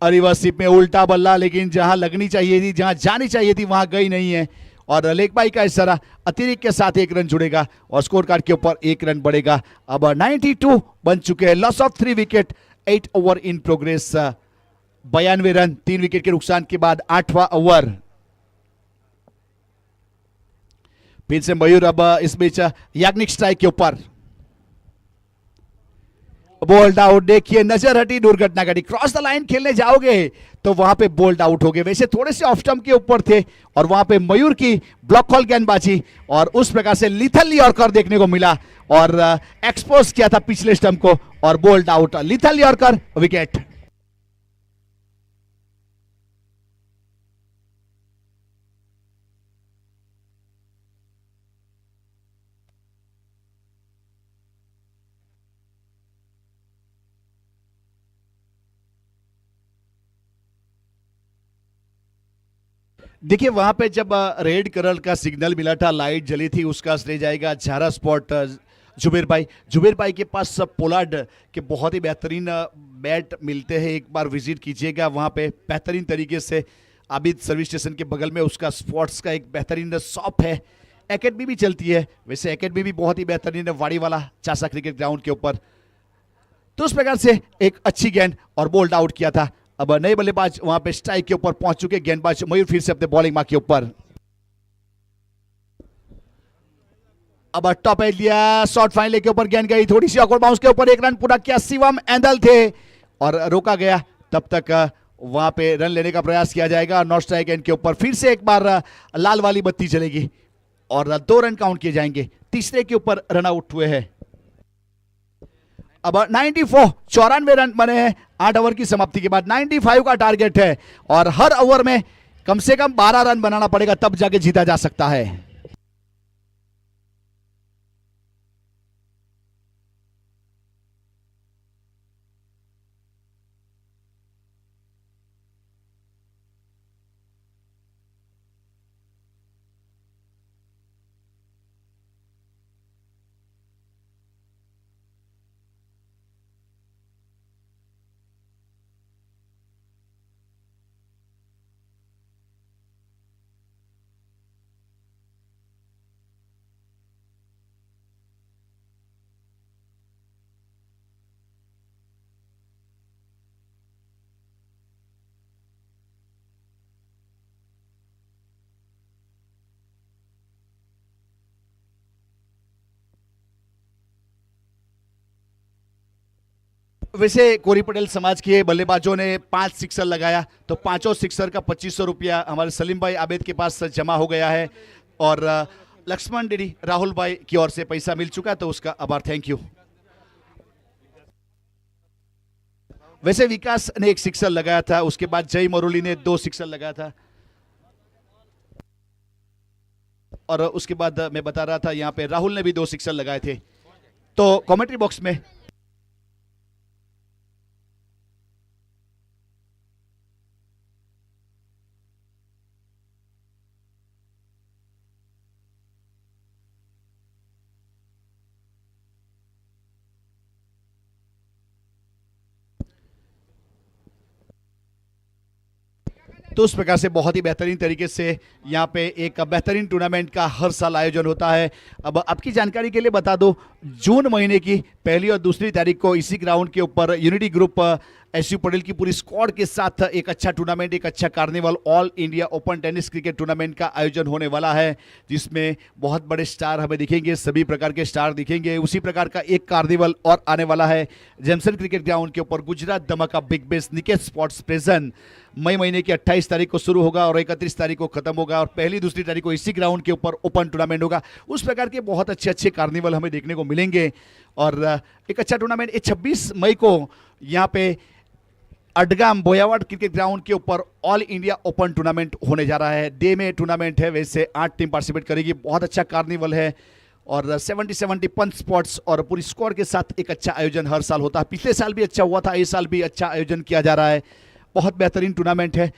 रिवर्सिप में उल्टा बल्ला, लेकिन जहां लगनी चाहिए थी, जहां जानी चाहिए थी, वहां गई नहीं है। और लेग बाई का इशारा, अतिरिक्त के साथ 1 रन जुड़ेगा और स्कोर कार्ड के ऊपर 1 रन बढ़ेगा। अब 92 बन चुके हैं। Loss of 3 wicket, 8 over in progress. 92 run 3 wicket के नुकसान के बाद 8वां ओवर। फिर से मयूर, अब इस बीच याग्निक स्ट्राइक के ऊपर। बोल्ड आउट, देखिए नजर हटी, दुर्घटना घटी। क्रॉस द लाइन खेलने जाओगे तो वहां पे बोल्ड आउट हो गए। वैसे थोड़े से ऑफ स्टंप के ऊपर थे और वहां पे मयूर की ब्लॉक कॉल गेंदबाजी और उस प्रकार से लिथल यॉर्कर देखने को मिला और एक्सपोज किया था पिछले स्टंप को और bold out. Lethal yorker, wicket. देखिए वहां पे जब रेड कलर का सिग्नल मिला था, लाइट जली थी, उसका श्रेय जाएगा झारा स्पॉट जुबेर भाई के पास पोलार्ड के बहुत ही बेहतरीन बैट मिलते हैं। एक बार विजिट कीजिएगा वहां पे, बेहतरीन तरीके से आबिद सर्विस स्टेशन के बगल में उसका स्पोर्ट्स का एक बेहतरीन शॉप है। एकेडमी भी चलती है, वैसे एकेडमी भी बहुत ही बेहतरीन है वाड़ी वाला चासा क्रिकेट ग्राउंड के ऊपर। तो उस प्रकार से एक अच्छी गेंद और बोल्ड आउट किया था। अब नए बल्लेबाज वहां पे स्ट्राइक के ऊपर पहुंच चुके। गेंदबाज मयूर फिर से अपने बॉलिंग मार्क के ऊपर। अब टॉप एज लिया, शॉर्ट फाइनल के ऊपर गेंद गई, थोड़ी सी ऑकवर्ड बाउंस के ऊपर 1 रन पूरा किया। शिवम एंदल थे और रोका गया। तब तक वहां पे रन लेने का प्रयास किया जाएगा। नॉट स्ट्राइक एंड के ऊपर फिर से एक बार लाल वाली बत्ती चलेगी और 2 रन काउंट किए जाएंगे। तीसरे के ऊपर रन आउट हुए हैं। अब 94 94 रन बने हैं 8 ओवर की समाप्ति के बाद। 95 का टारगेट है और हर ओवर में कम से कम 12 रन बनाना पड़ेगा, तब जाके जीता जा सकता है। वैसे कोरी पटेल समाज के बल्लेबाजों ने 5 सिक्सर लगाया, तो पांचों सिक्सर का 2500 रुपया हमारे सलीम भाई आबेद के पास जमा हो गया है और लक्ष्मण डेडी राहुल भाई की ओर से पैसा मिल चुका है, तो उसका आभार, थैंक यू। वैसे विकास ने 1 सिक्सर लगाया था, उसके बाद जय मरोली ने 2 सिक्सर लगाया था और उसके बाद मैं बता रहा था यहाँ पे राहुल ने भी 2 सिक्सर लगाए थे। तो कमेंट्री बॉक्स में तो उस प्रकार से बहुत ही बेहतरीन तरीके से यहाँ पे एक बेहतरीन टूर्नामेंट का हर साल आयोजन होता है। अब आपकी जानकारी के लिए बता दो, जून महीने की 1 और 2 तारीख को इसी ग्राउंड के ऊपर यूनिटी ग्रुप एसयू पटेल की पूरी स्क्वाड के साथ एक अच्छा टूर्नामेंट, एक अच्छा carnival all India open tennis cricket tournament का आयोजन होने वाला है, जिसमें बहुत बड़े स्टार हमें दिखेंगे, सभी प्रकार के स्टार दिखेंगे। उसी प्रकार का एक कार्निवल और आने वाला है जेमसन क्रिकेट ग्राउंड के ऊपर, गुजरात धमाका big base Niket sports present. मई महीने की 28 तारीख को शुरू होगा और 31 तारीख को खत्म होगा और 1-2 तारीख को इसी ग्राउंड के ऊपर ओपन टूर्नामेंट होगा। उस प्रकार के बहुत अच्छे अच्छे कार्निवल हमें देखने को मिलेंगे और एक अच्छा टूर्नामेंट 26 मई को यहाँ पे अडगाम बोयावाड क्रिकेट ग्राउंड के ऊपर ऑल इंडिया ओपन टूर्नामेंट होने जा रहा है। डे में टूर्नामेंट है, वैसे 8 टीम पार्टिसिपेट करेगी। बहुत अच्छा कार्निवल है और 70-70 पंच स्पॉट्स और पूरी स्कोर के साथ एक अच्छा आयोजन हर साल होता है। पिछले साल भी अच्छा हुआ था, इस साल भी अच्छा आयोजन किया जा रहा है। बहुत बेहतरीन टूर्नामेंट है।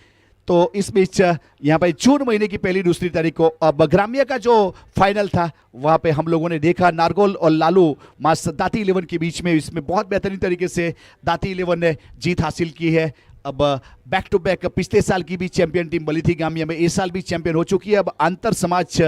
तो इस बीच यहाँ पे जून महीने की पहली दूसरी तारीख को अब ग्राम्य का जो फाइनल था वहाँ पे हम लोगों ने देखा नारगोल और लालू मास दाती 11 के बीच में, इसमें बहुत बेहतरीन तरीके से दाती 11 ने जीत हासिल की है। अब बैक टू बैक पिछले साल की भी चैंपियन टीम बली थी गामिया में, इस साल भी चैंपियन हो चुकी है। अब अंतर समाज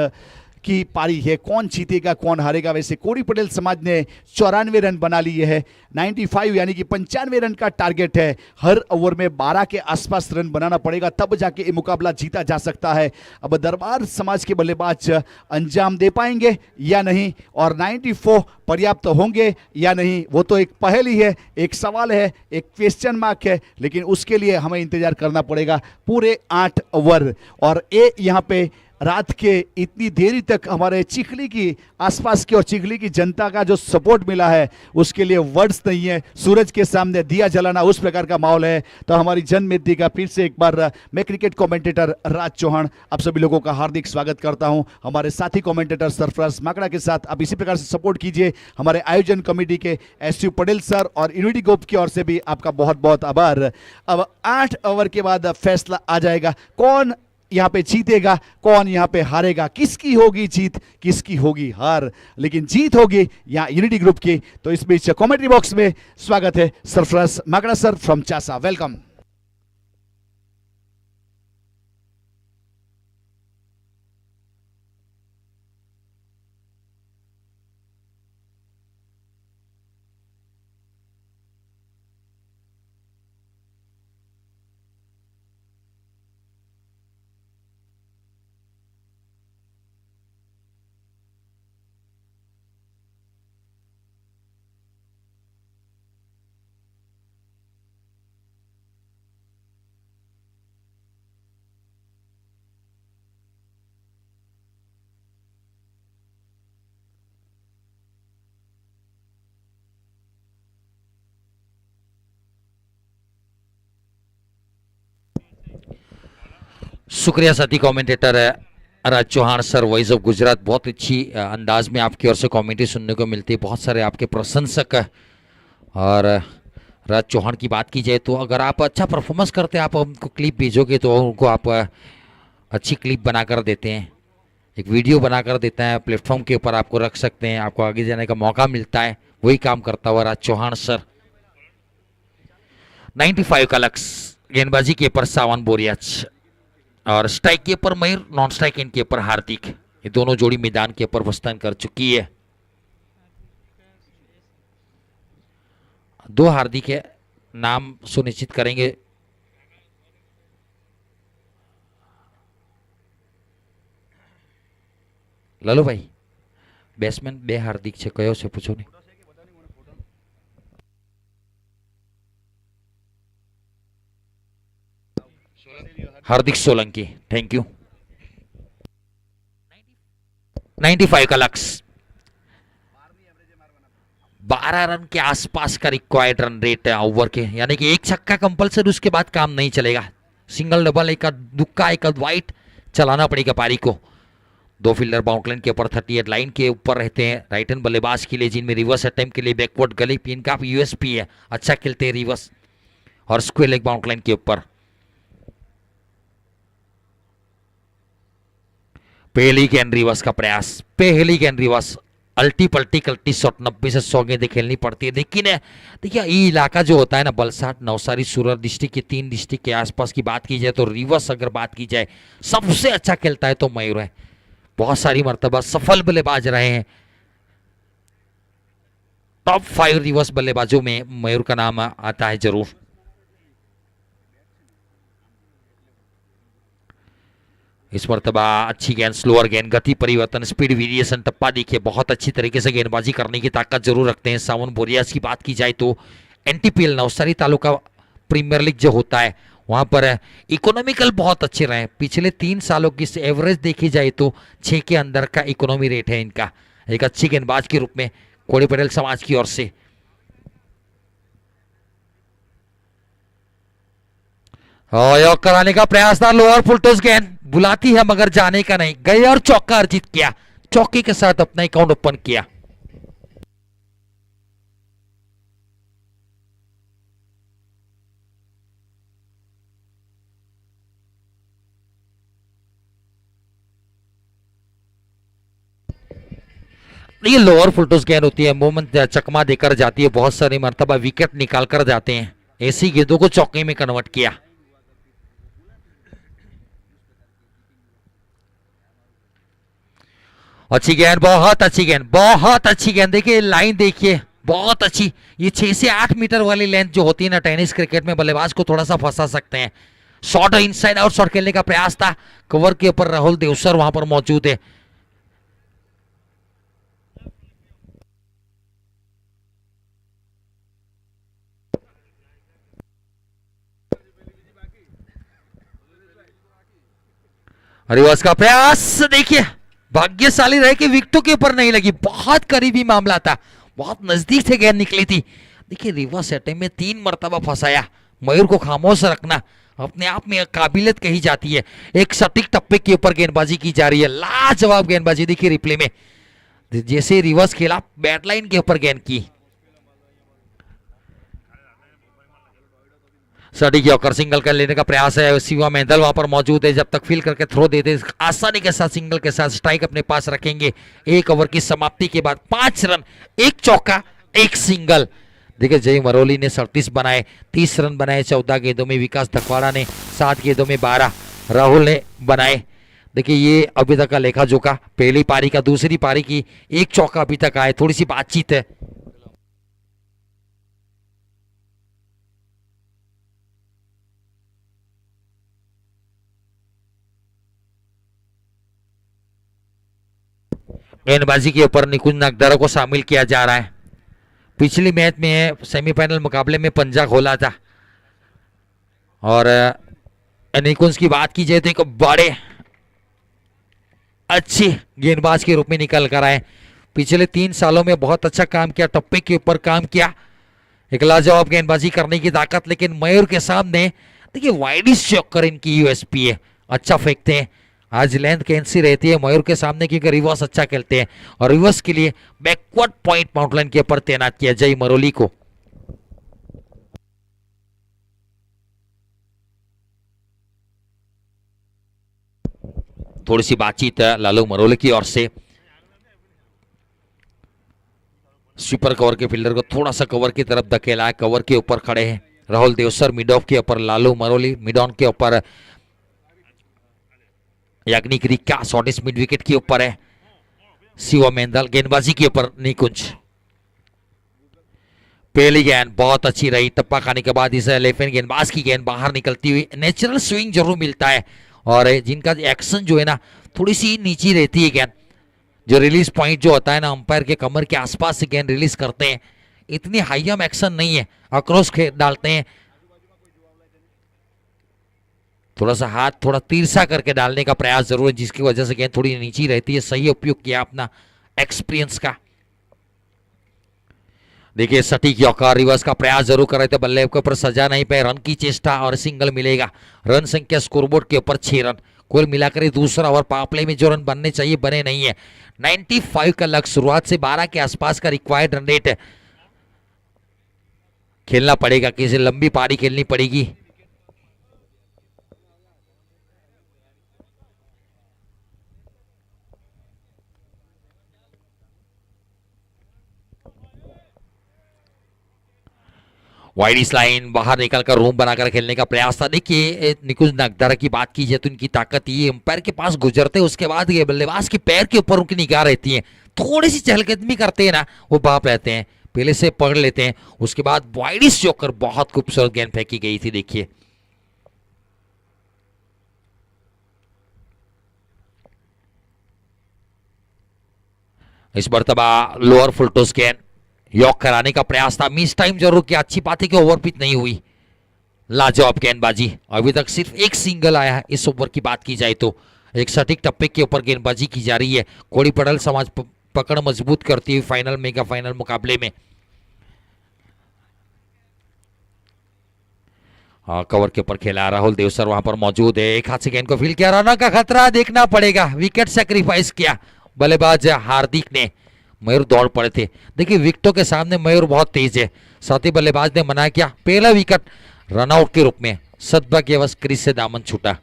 की पारी है, कौन जीतेगा कौन हारेगा। वैसे कोड़ी पटेल समाज ने 94 रन बना लिए है, 95 यानी कि 95 रन का टारगेट है। हर ओवर में 12 के आसपास रन बनाना पड़ेगा, तब जाके ये मुकाबला जीता जा सकता है। अब दरबार समाज के बल्लेबाज अंजाम दे पाएंगे या नहीं, और 94 पर्याप्त होंगे या नहीं, वो तो एक पहेली है, एक सवाल है, एक क्वेश्चन मार्क है। लेकिन उसके लिए हमें इंतजार करना पड़ेगा पूरे 8 ओवर। और ये यहाँ पे रात के इतनी देरी तक हमारे चिखली की आसपास की और चिखली की जनता का जो सपोर्ट मिला है उसके लिए वर्ड्स नहीं है। सूरज के सामने दिया जलाना उस प्रकार का माहौल है। तो हमारी जनमेदी का फिर से एक बार मैं क्रिकेट कमेंटेटर राज चौहान आप सभी लोगों का हार्दिक स्वागत करता हूं। हमारे साथी कमेंटेटर सरफराज माकड़ा के साथ आप इसी प्रकार से सपोर्ट कीजिए। हमारे आयोजन कमेटी के एसयू पटेल सर और यूनिटी ग्रुप की ओर से भी आपका बहुत बहुत आभार। अब 8 ओवर के बाद फैसला आ जाएगा, कौन यहाँ पे जीतेगा कौन यहाँ पे हारेगा, किसकी होगी जीत किसकी होगी हार। लेकिन जीत होगी यहाँ यूनिटी ग्रुप की। तो इस बीच कमेंट्री बॉक्स में स्वागत है Sarfaraz Makda sir from Chasa, welcome. शुक्रिया साथी commentator Raj Chauhan sir, voice of Gujarat. बहुत अच्छी अंदाज में आपकी ओर से कमेंट्री सुनने को मिलती है, बहुत सारे आपके प्रशंसक हैं। और राज चौहान की बात की जाए तो अगर आप अच्छा परफॉर्मेंस करते हैं, आप उनको क्लिप भेजोगे तो उनको आप अच्छी क्लिप बनाकर देते हैं, एक वीडियो बनाकर देता है, प्लेटफॉर्म के ऊपर आपको रख सकते हैं, आपको आगे जाने का मौका मिलता है। वही काम करता हुआ राज चौहान सर। 95 का लक्ष्य, गेंदबाजी के ऊपर सावन बोरियाच और स्ट्राइक के ऊपर मयूर, नॉन स्ट्राइक एंड के ऊपर हार्दिक। ये दोनों जोड़ी मैदान के ऊपर प्रस्थान कर चुकी है। 2 हार्दिक है, नाम सुनिश्चित करेंगे। लालू भाई બેટ્સમેન 2 હાર્દિક છે, કયો છે પૂછો ને। हार्दिक सोलंकी, थैंक यू। 95 का लक्ष्य, 12 रन के आसपास का रिक्वायर्ड रन रेट है ओवर के, यानी कि एक छक्का कंपलसरी, उसके बाद काम नहीं चलेगा। सिंगल डबल, एक दुक्का एक वाइट चलाना पड़ेगा पारी को। 2 फील्डर बाउंड्री के ऊपर 38 लाइन के ऊपर रहते हैं। राइट हैंड बल्लेबाज के लिए जिनमें रिवर्स अटेम्प्ट के लिए बैकवर्ड गली पिन का यूएसपी है, अच्छा खेलते हैं रिवर्स और स्क्वायर लेग बाउंड्री के ऊपर। पहली गेंद रिवर्स का प्रयास, पहली गेंद रिवर्स, अल्टी पल्टी कल्टी शॉट, 90 से 100 गेंदें खेलनी पड़ती है। लेकिन देखिए ये इलाका जो होता है ना, बलसाट, नवसारी, सूरत डिस्ट्रिक्ट के 3 डिस्ट्रिक्ट के आसपास की बात की जाए तो रिवर्स अगर बात की जाए सबसे अच्छा खेलता है तो मयूर है। बहुत सारी मर्तबा सफल बल्लेबाज रहे हैं। टॉप 5 रिवर्स बल्लेबाजों में मयूर का नाम आता है जरूर। इस मर्तबा अच्छी गेंद, स्लोअर गेंद, गति परिवर्तन, स्पीड वेरिएशन, टप्पा देखिए, बहुत अच्छी तरीके से गेंदबाजी करने की ताकत जरूर रखते हैं। सावन बोरियास की बात की जाए तो एनटीपीएल नवसारी तालुका प्रीमियर लीग जो होता है वहां पर इकोनॉमिकल बहुत अच्छे रहे। पिछले 3 सालों की एवरेज देखी जाए तो 6 के अंदर का इकोनॉमी रेट है इनका, एक अच्छी गेंदबाज के रूप में कोड़ी पटेल समाज की ओर से। और कराने का प्रयास था, लोअर फुल टॉस गेंद बुलाती है मगर जाने का नहीं, गए और चौका अर्जित किया। चौके के साथ अपना अकाउंट ओपन किया। ये लोअर फुलटॉस गेंद होती है, मोमेंट चकमा देकर जाती है, बहुत सारी मर्तबा विकेट निकाल कर जाते हैं। ऐसी गेंदों को चौके में कन्वर्ट किया। अच्छी गेंद, बहुत अच्छी गेंद, बहुत अच्छी गेंद। देखिए लाइन देखिए, बहुत अच्छी। ये 6 से 8 मीटर वाली लेंथ जो होती है ना टेनिस क्रिकेट में, बल्लेबाज को थोड़ा सा फंसा सकते हैं। शॉट इनसाइड आउट शॉट खेलने का प्रयास था। कवर के ऊपर राहुल देवसर वहां पर मौजूद है। रिवर्स का प्रयास, देखिए भाग्यशाली रहे कि विकेटों के ऊपर नहीं लगी। बहुत करीबी मामला था, बहुत नजदीक से गेंद निकली थी। देखिए रिवर्स अटैम्प्ट में 3 मरतबा फंसाया। मयूर को खामोश रखना अपने आप में काबिलियत कही जाती है। एक सटीक टप्पे के ऊपर गेंदबाजी की जा रही है, लाजवाब गेंदबाजी। देखिए रिप्ले में जैसे रिवर्स खेला, बैटलाइन के ऊपर गेंद की। सटीक यॉर्कर सिंगल कर लेने का प्रयास है। शिवा मेंदल वहां पर मौजूद है, जब तक फील करके थ्रो देते आसानी के साथ सिंगल के साथ स्ट्राइक अपने पास रखेंगे। 1 ओवर की समाप्ति के बाद 5 रन, 1 चौका, 1 सिंगल। देखिए जय मरोली ने 37 बनाए, 30 रन बनाए 14 गेंदों में। विकास धकवाड़ा ने 7 गेंदों में 12, राहुल ने बनाए। देखिए ये अभी तक का लेखा जोखा, पहली पारी का, दूसरी पारी की 1 चौका अभी तक आए। थोड़ी सी बातचीत है। गेंदबाजी के ऊपर निकुंज नागदारा को शामिल किया जा रहा है। पिछली मैच में सेमीफाइनल मुकाबले में पंजा खोला था। और निकुंज की बात की जाए तो एक बड़े अच्छे गेंदबाज के रूप में निकल कर आए। पिछले 3 सालों में बहुत अच्छा काम किया, टप्पे के ऊपर काम किया, एक लाजवाब गेंदबाजी करने की ताकत। लेकिन मयूर के सामने देखिए वाइडिश चौकर इनकी यूएसपी है, अच्छा फेंकते हैं। आज लेंथ कैंसी रहती है मयूर के सामने क्योंकि रिवर्स अच्छा खेलते हैं। और रिवर्स के लिए बैकवर्ड पॉइंट माउंटलाइन के ऊपर तैनात किया जय मरोली को। थोड़ी सी बातचीत है लालू मरोली की ओर से। स्वीपर कवर के फील्डर को थोड़ा सा कवर की तरफ धकेला है। कवर के ऊपर खड़े हैं राहुल देवसर, मिड ऑफ के ऊपर लालू मरोली, मिड ऑन के ऊपर याग्निक रिक्का, शॉर्टेस्ट मिड विकेट के ऊपर है शिवा मेंदल, गेंदबाजी के ऊपर निकुंज। पहली गेंद बहुत अच्छी रही, टप्पा खाने के बाद इस लेफ्ट हैंड गेंदबाज की गेंद बाहर निकलती हुई। नेचुरल स्विंग जरूर मिलता है और जिनका एक्शन जो है ना थोड़ी सी नीची रहती है गेंद, जो रिलीज पॉइंट जो होता है ना अंपायर के कमर के आसपास से गेंद रिलीज करते हैं, इतनी हाईएम एक्शन नहीं है, अक्रॉस डालते हैं। थोड़ा सा हाथ थोड़ा तिरछा करके डालने का प्रयास जरूर है, जिसकी वजह से गेंद थोड़ी नीची रहती है। सही उपयोग किया अपना एक्सपीरियंस का। देखिए सटीक यॉर्कर, रिवर्स का प्रयास जरूर कर रहे थे, बल्ले के ऊपर सजा नहीं पाए। रन की चेष्टा और सिंगल मिलेगा। रन संख्या स्कोरबोर्ड के ऊपर 6 रन। कुल मिलाकर दूसरा ओवर पावर प्ले में जो रन बनने चाहिए बने नहीं है। 95 का लक्ष्य, शुरुआत से 12 के आसपास का रिक्वायर्ड रन रेट खेलना पड़ेगा, किसी लंबी पारी खेलनी पड़ेगी। वाइडिस लाइन बाहर निकलकर रूम बनाकर खेलने का प्रयास था। देखिए निकुंज नागदारा की बात की जाए तो इनकी ताकत ये अंपायर के पास गुजरते उसके बाद ये बल्लेबाज के पैर के ऊपर उनकी निगाह रहती है। थोड़ी सी चहलकदमी करते हैं ना, वो भाप रहते हैं, पहले से पकड़ लेते हैं। उसके बाद वाइडिस जोकर, बहुत खूबसूरत गेंद फेंकी गई थी। देखिए इस मरतबा लोअर फुल टॉस गेंद यॉक कराने का प्रयास था, मिस टाइम जरूर किया। अच्छी बात है कि ओवर पिच नहीं हुई। लाजवाब गेंदबाजी, अभी तक सिर्फ 1 सिंगल आया है इस ओवर की बात की जाए तो। एक सटीक टप्पे के ऊपर गेंदबाजी की जा रही है। कोड़ी पड़ल समाज पकड़ मजबूत करती हुई फाइनल मेगा फाइनल मुकाबले में। हाँ कवर के ऊपर खेला, राहुल देवसर वहां पर मौजूद है। एक हाथ से गेंद को फील किया, रनर का खतरा देखना पड़ेगा, विकेट सेक्रीफाइस किया। बल्लेबाज हार्दिक ने। मयूर दौड़ पड़े थे। देखिए विकेटों के सामने मयूर बहुत तेज है। साथ ही बल्लेबाज ने मना किया। पहला विकेट रनआउट के रूप में। सद्भाग्यवश क्रीज से दामन छूटा।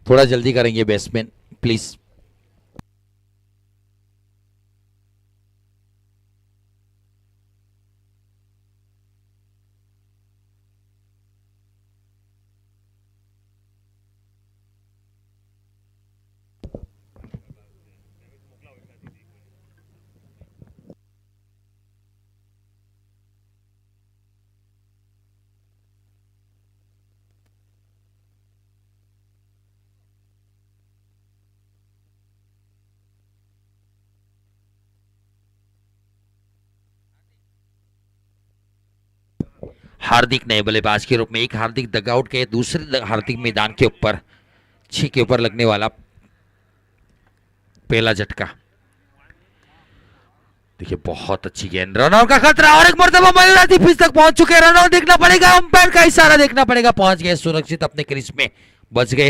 थोड़ा जल्दी करेंगे बैट्समैन प्लीज। हार्दिक नए बल्लेबाज के रूप में। एक हार्दिक डगआउट के, दूसरे हार्दिक मैदान के ऊपर 6 के ऊपर लगने वाला पहला झटका। देखिए बहुत अच्छी गेंद। रनआउट का खतरा और एक मरतबा मयूराती पिच तक पहुंच चुके हैं। रनआउट देखना पड़ेगा, अंपायर का इशारा देखना पड़ेगा। पहुंच गए सुरक्षित अपने क्रीज में, बच गए।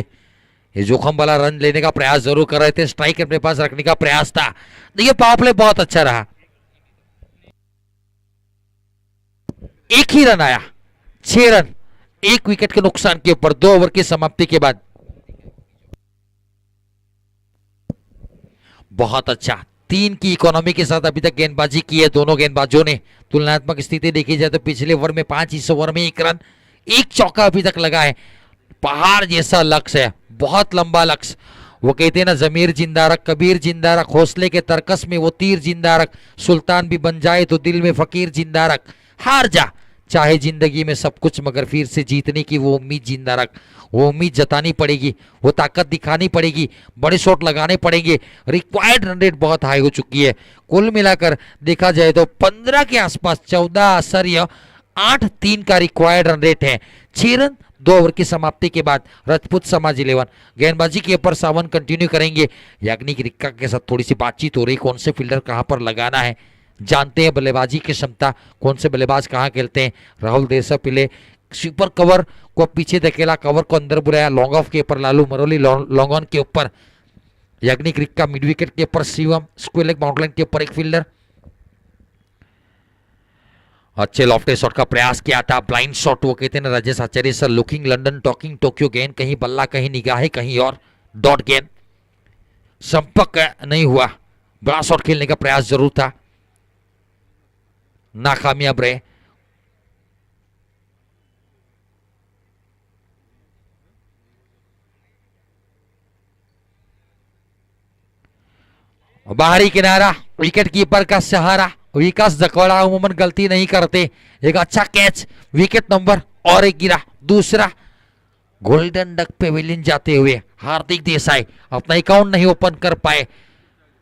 ये जोखम वाला रन लेने का प्रयास जरूर कर रहे थे, स्ट्राइक अपने पास रखने का प्रयास था। देखिए पावर प्ले बहुत अच्छा रहा। एक ही रन आया, 6 रन 1 विकेट के नुकसान के ऊपर 2 ओवर की समाप्ति के बाद। बहुत अच्छा। 3 की इकोनॉमी के साथ अभी तक गेंदबाजी की है दोनों गेंदबाजों ने। तुलनात्मक स्थिति देखी जाए तो पिछले ओवर में 5, इस ओवर में 1 रन 1 चौका अभी तक लगा है। पहाड़ जैसा लक्ष्य है, बहुत लंबा लक्ष्य। वो कहते हैं ना, जमीर जिंदा रख कबीर जिंदा रख, हौसले के तरकस में वो तीर जिंदा रख, सुल्तान भी बन जाए तो दिल में फकीर जिंदा रख। हार जा चाहे जिंदगी में सब कुछ, मगर फिर से जीतने की वो उम्मीद जिंदा रख। वो उम्मीद जतानी पड़ेगी, वो ताकत दिखानी पड़ेगी, बड़े शॉट लगाने पड़ेंगे। रिक्वायर्ड रन रेट बहुत हाई हो चुकी है। कुल मिलाकर देखा जाए तो 15 के आसपास, 14 आश्चर्य 8-3 का रिक्वायर्ड रन रेट है। 6 रन 2 ओवर की समाप्ति के बाद राजपूत समाज 11 गेंदबाजी के ऊपर सावन कंटिन्यू करेंगे। याग्निक रिक्का के साथ थोड़ी सी बातचीत हो रही, कौन से फील्डर कहां पर लगाना है, जानते हैं बल्लेबाजी की क्षमता, कौन से बल्लेबाज कहां खेलते हैं। राहुल देसापिल्ले स्वीपर कवर को पीछे धकेला, कवर को अंदर बुलाया। लॉन्ग ऑफ के ऊपर लालू मरोली, लॉन्ग ऑन के ऊपर याग्निक रिक्का, मिड विकेट के ऊपर शिवम, स्क्वायर लेग माउंटलाइन के ऊपर एक फील्डर। अच्छे लॉफ्टेड शॉट का प्रयास किया था, ब्लाइंड शॉट वो कहते हैं ना Rajesh Acharya sir. Looking London, talking Tokyo, गेंद कहीं बल्ला कहीं निगाहें कहीं और, डॉट गेंद, संपर्क नहीं हुआ। बड़ा शॉट खेलने का प्रयास जरूर था, नाकामयाब रहे। बाहरी किनारा, विकेट कीपर का सहारा। विकास जकवाड़ा उमूमन गलती नहीं करते। एक अच्छा कैच, विकेट नंबर और एक गिरा। दूसरा गोल्डन डक पेविलियन जाते हुए हार्दिक देसाई अपना अकाउंट नहीं ओपन कर पाए।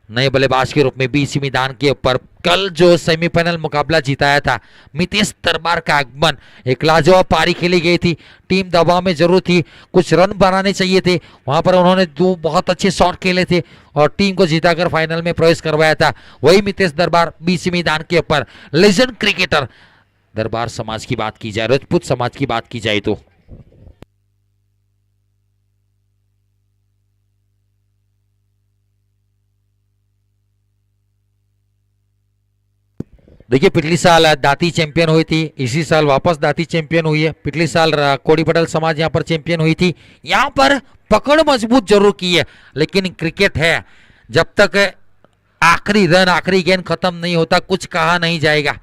नए बल्लेबाज के रूप में बीसी मैदान के ऊपर कल जो सेमीफाइनल मुकाबला जिताया था, मितेश दरबार का आगमन। एक लाजवाब पारी खेली गई थी, टीम दबाव में जरूर थी, कुछ रन बनाने चाहिए थे, वहां पर उन्होंने 2 बहुत अच्छे शॉट खेले थे और टीम को जिताकर फाइनल में प्रवेश करवाया था। वही मितेश दरबार बीसी मैदान के ऊपर लेजेंड क्रिकेटर। दरबार समाज की बात की जाए, राजपूत समाज की बात की जाए तो देखिए पिछली साल दाती चैंपियन हुई थी, इसी साल वापस दाती चैंपियन हुई है। पिछली साल कोड़ी पटेल समाज यहाँ पर चैंपियन हुई थी। यहाँ पर पकड़ मजबूत जरूर की है, लेकिन क्रिकेट है, जब तक आखिरी रन आखिरी गेंद खत्म नहीं होता कुछ कहा नहीं जाएगा।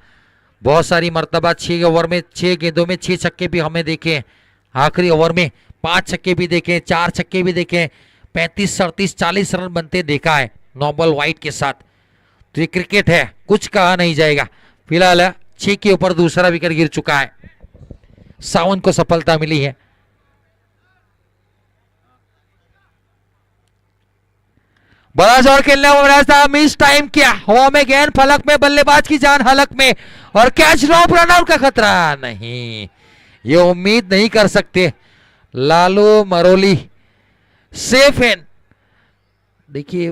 बहुत सारी मर्तबा 6 ओवर में 6 गेंदों में 6 छक्के भी हमें देखे, आखिरी ओवर में 5 छक्के भी देखे, 4 छक्के भी देखे, 35, 37, 40 रन बनते देखा है नॉबल वाइट के साथ। तो ये क्रिकेट है, कुछ कहा नहीं जाएगा। फिलहाल 6 के ऊपर दूसरा विकेट गिर चुका है, सावन को सफलता मिली है। बड़ा जोर खेलने का प्रयास था, मिस टाइम किया, हवा में गेंद फलक में, बल्लेबाज की जान हलक में और कैच ड्रॉप, रन आउट का खतरा नहीं, ये उम्मीद नहीं कर सकते। Lalu Maroli safe end. देखिए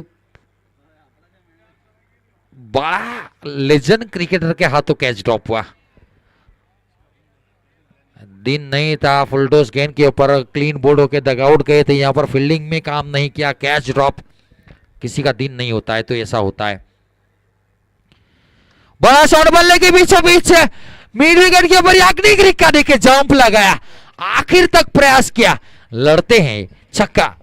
बड़ा लेजेंड क्रिकेटर के हाथों कैच ड्रॉप हुआ। दिन नहीं था, फुलटॉस गेंद के ऊपर क्लीन बोल्ड होकर डगआउट गए थे, यहां पर फील्डिंग में काम नहीं किया, कैच ड्रॉप। किसी का दिन नहीं होता है तो ऐसा होता है। बड़ा शॉट बल्ले के बीचों बीच मिड विकेट के ऊपर अग्निग्रिक का देखिए जंप लगाया, आखिर तक प्रयास किया, लड़ते हैं, छक्का।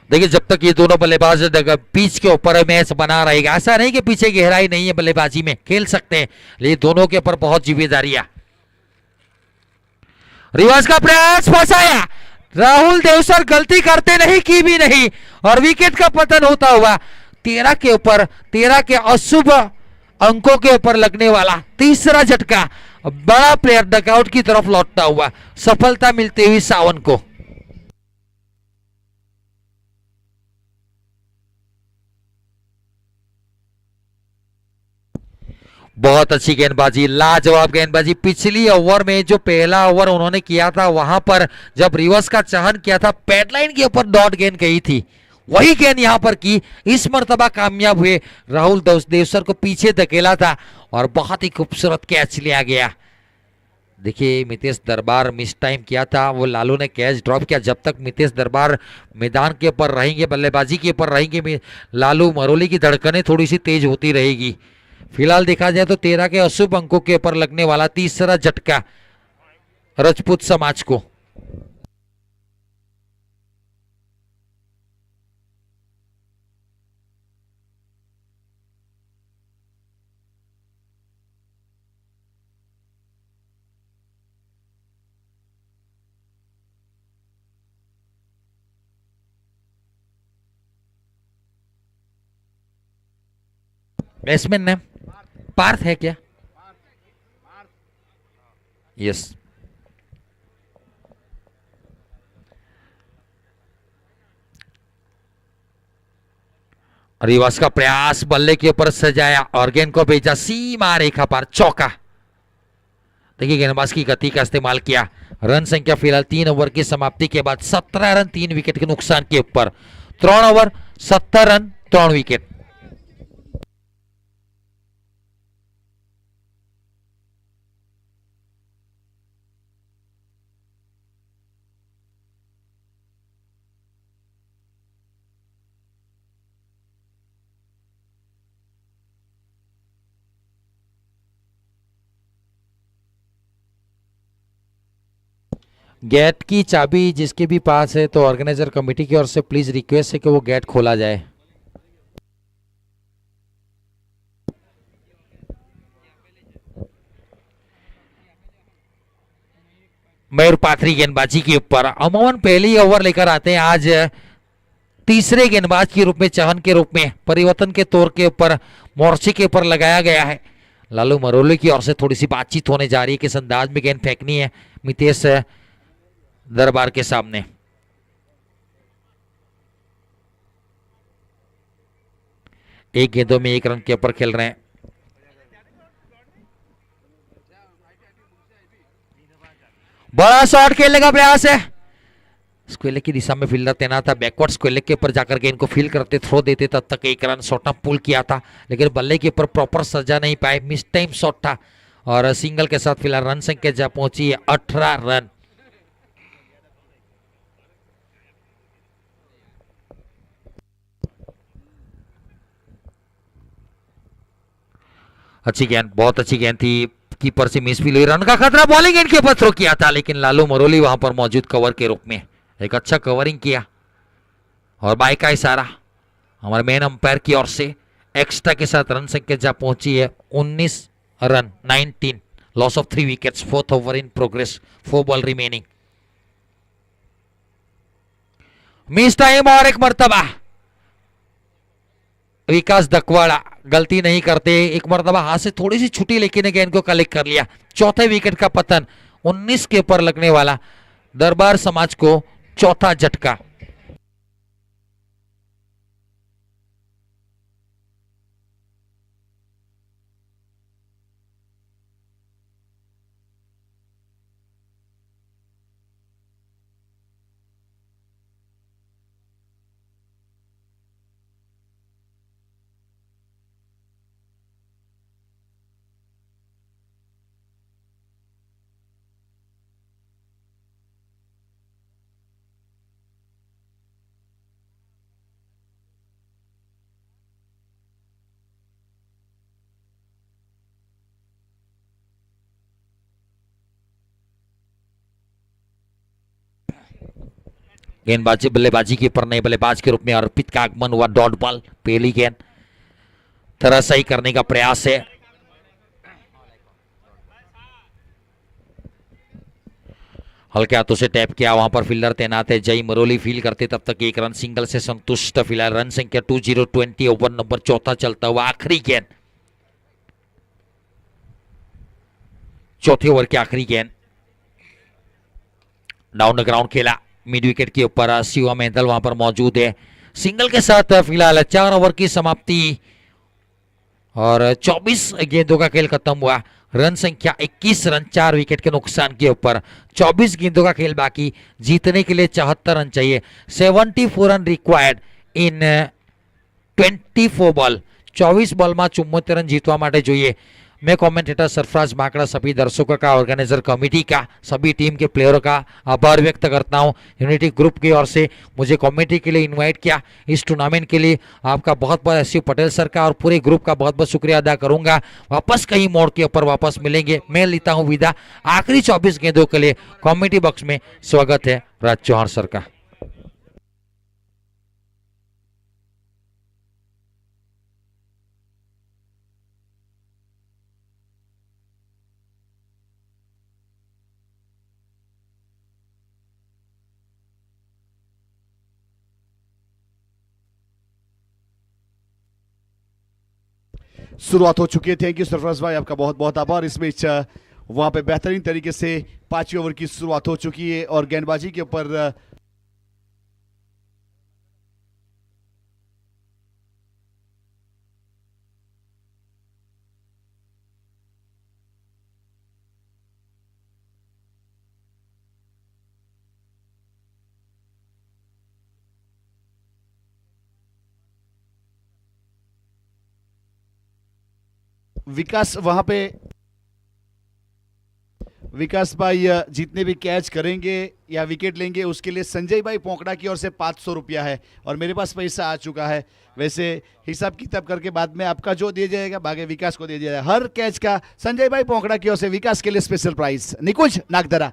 देखिए जब तक ये दोनों बल्लेबाज पिच के ऊपर मैच बना रहेगा, ऐसा नहीं कि पीछे गहराई नहीं है, बल्लेबाजी में खेल सकते हैं, लेकिन दोनों के ऊपर बहुत जिम्मेदारियां। रिवर्स का प्रयास, फंसाया, राहुल देवसर गलती करते नहीं, की भी नहीं, और विकेट का पतन होता हुआ 13 के ऊपर, 13 के अशुभ अंकों के ऊपर लगने वाला तीसरा झटका, बड़ा प्लेयर डकआउट की तरफ लौटता हुआ, सफलता मिलती हुई सावन को। बहुत अच्छी गेंदबाजी, लाजवाब गेंदबाजी। पिछली ओवर में जो पहला ओवर उन्होंने किया था, वहां पर जब रिवर्स का चयन किया था, पैडलाइन के ऊपर डॉट गेंद गई थी, वही गेंद यहां पर की। इस मर्तबा कामयाब हुए, राहुल देवसर को पीछे धकेला था और बहुत ही खूबसूरत कैच लिया गया। देखिए मितेश दरबार मिस टाइम किया था, वो लालू ने कैच ड्रॉप किया। जब तक मितेश दरबार मैदान के ऊपर रहेंगे, बल्लेबाजी के ऊपर रहेंगे, लालू मरोली की धड़कनें थोड़ी सी तेज होती रहेगी। फिलहाल देखा जाए तो 13 के अशुभ अंकों के ऊपर लगने वाला तीसरा झटका राजपूत समाज को। बैट्समैन ने पार्थ है क्या? यस। रिवर्स का प्रयास, बल्ले के ऊपर सजाया और गेंद को भेजा सीमा रेखा पार, चौका। देखिए गेंदबाज की गति का इस्तेमाल किया। रन संख्या फिलहाल 3 ओवर की समाप्ति के बाद 17 रन 3 विकेट के नुकसान के ऊपर। 3 ओवर 70 रन 3 विकेट। गेट की चाबी जिसके भी पास है तो ऑर्गेनाइजर कमेटी की ओर से प्लीज रिक्वेस्ट है कि वो गेट खोला जाए। मयूर पाथरी गेंदबाजी के ऊपर अमूमन पहली ओवर लेकर आते हैं, आज तीसरे गेंदबाज के रूप में, चहन के रूप में परिवर्तन के तौर के ऊपर मोर्चे के ऊपर लगाया गया है। लालू मरोली की ओर से थोड़ी सी बातचीत होने जा रही है, किस अंदाज में गेंद फेंकनी है मितेश दरबार के सामने। एक गेंदों में 1 रन के ऊपर खेल रहे हैं। बड़ा शॉट खेलने का प्रयास है, स्क्वेयर की दिशा में फील्डर तैनात था, बैकवर्ड स्क्वेयर के ऊपर जाकर गेंद को फील करते, थ्रो देते, तब तक 1 रन शॉट पुल किया था, लेकिन बल्ले के ऊपर प्रॉपर सजा नहीं पाए, मिस टाइम शॉट था और सिंगल के साथ फिलहाल रन संख्या जा पहुंची है 18 रन। अच्छी गेंद, बहुत अच्छी गेंद थी, कीपर से मिस फील हुई, रन का खतरा, बॉलिंग गेंद के ऊपर थ्रो किया था, लेकिन लालू मरोली वहां पर मौजूद कवर के रूप में एक अच्छा कवरिंग किया और बाई का इशारा हमारे मेन अंपायर की ओर से एक्स्ट्रा के साथ रन संख्या जा पहुंची है 19 run 19, loss of 3 wickets, 4th over in progress, 4 ball remaining. Miss time और एक मर्तबा विकास दकवाड़ा गलती नहीं करते, एक मर्तबा हाथ से थोड़ी सी छुट्टी लेकिन गेंद को कलेक्ट कर लिया, 4थे विकेट का पतन 19 के ऊपर लगने वाला दरबार समाज को चौथा झटका। गेंदबाजी बल्लेबाजी के ऊपर नए बल्लेबाज के रूप में अर्पित का आगमन हुआ। डॉट बॉल, पहली गेंद तरह सही करने का प्रयास है। हल्के हाथों से टैप किया, वहां पर फील्डर तैनात है। जय मरोली फील करते तब तक एक रन सिंगल से संतुष्ट। फिलहाल रन संख्या 2020, ओवर नंबर चौथा चलता हुआ। आखिरी गेंद, चौथे ओवर की आखिरी गेंद, डाउन द ग्राउंड खेला। मिड विकेट के ऊपर शिवा मेहदल वहां पर मौजूद है। सिंगल के साथ फिलहाल 4 ओवर की समाप्ति और 24 गेंदों का खेल खत्म हुआ। रन संख्या 21 रन, 4 विकेट के नुकसान के ऊपर। 24 गेंदों का खेल बाकी, जीतने के लिए 74 रन चाहिए। 74 रन रिक्वायर्ड इन 24 बॉल। 24 બોલમાં 74 રન જીતવા માટે જોઈએ। मैं कमेंटेटर सरफराज माकड़ा सभी दर्शकों का, ऑर्गेनाइजर कमेटी का, सभी टीम के प्लेयरों का आभार व्यक्त करता हूं। यूनिटी ग्रुप की ओर से मुझे कमेटी के लिए इनवाइट किया इस टूर्नामेंट के लिए, आपका बहुत बहुत एस पटेल सर का और पूरे ग्रुप का बहुत बहुत शुक्रिया अदा करूंगा। वापस कहीं मोड़ के ऊपर वापस मिलेंगे। मैं लेता हूं विदा। आखिरी 24 गेंदों के लिए कमेटी बॉक्स में स्वागत है राज चौहान सर का। शुरुआत हो चुकी है। थैंक यू सरफराज भाई, आपका बहुत बहुत आभार। इस मैच वहां पे बेहतरीन तरीके से 5वें ओवर की शुरुआत हो चुकी है और गेंदबाजी के ऊपर विकास वहां पे विकास भाई जितने भी कैच करेंगे या विकेट लेंगे उसके लिए संजय भाई पोंकड़ा की ओर से 500 रुपया है और मेरे पास पैसा आ चुका है। वैसे हिसाब किताब करके बाद में आपका जो दिया जाएगा बागे विकास को दे दिया जाएगा। हर कैच का संजय भाई पोंकड़ा की ओर से विकास के लिए स्पेशल प्राइज। निकुंज नागदरा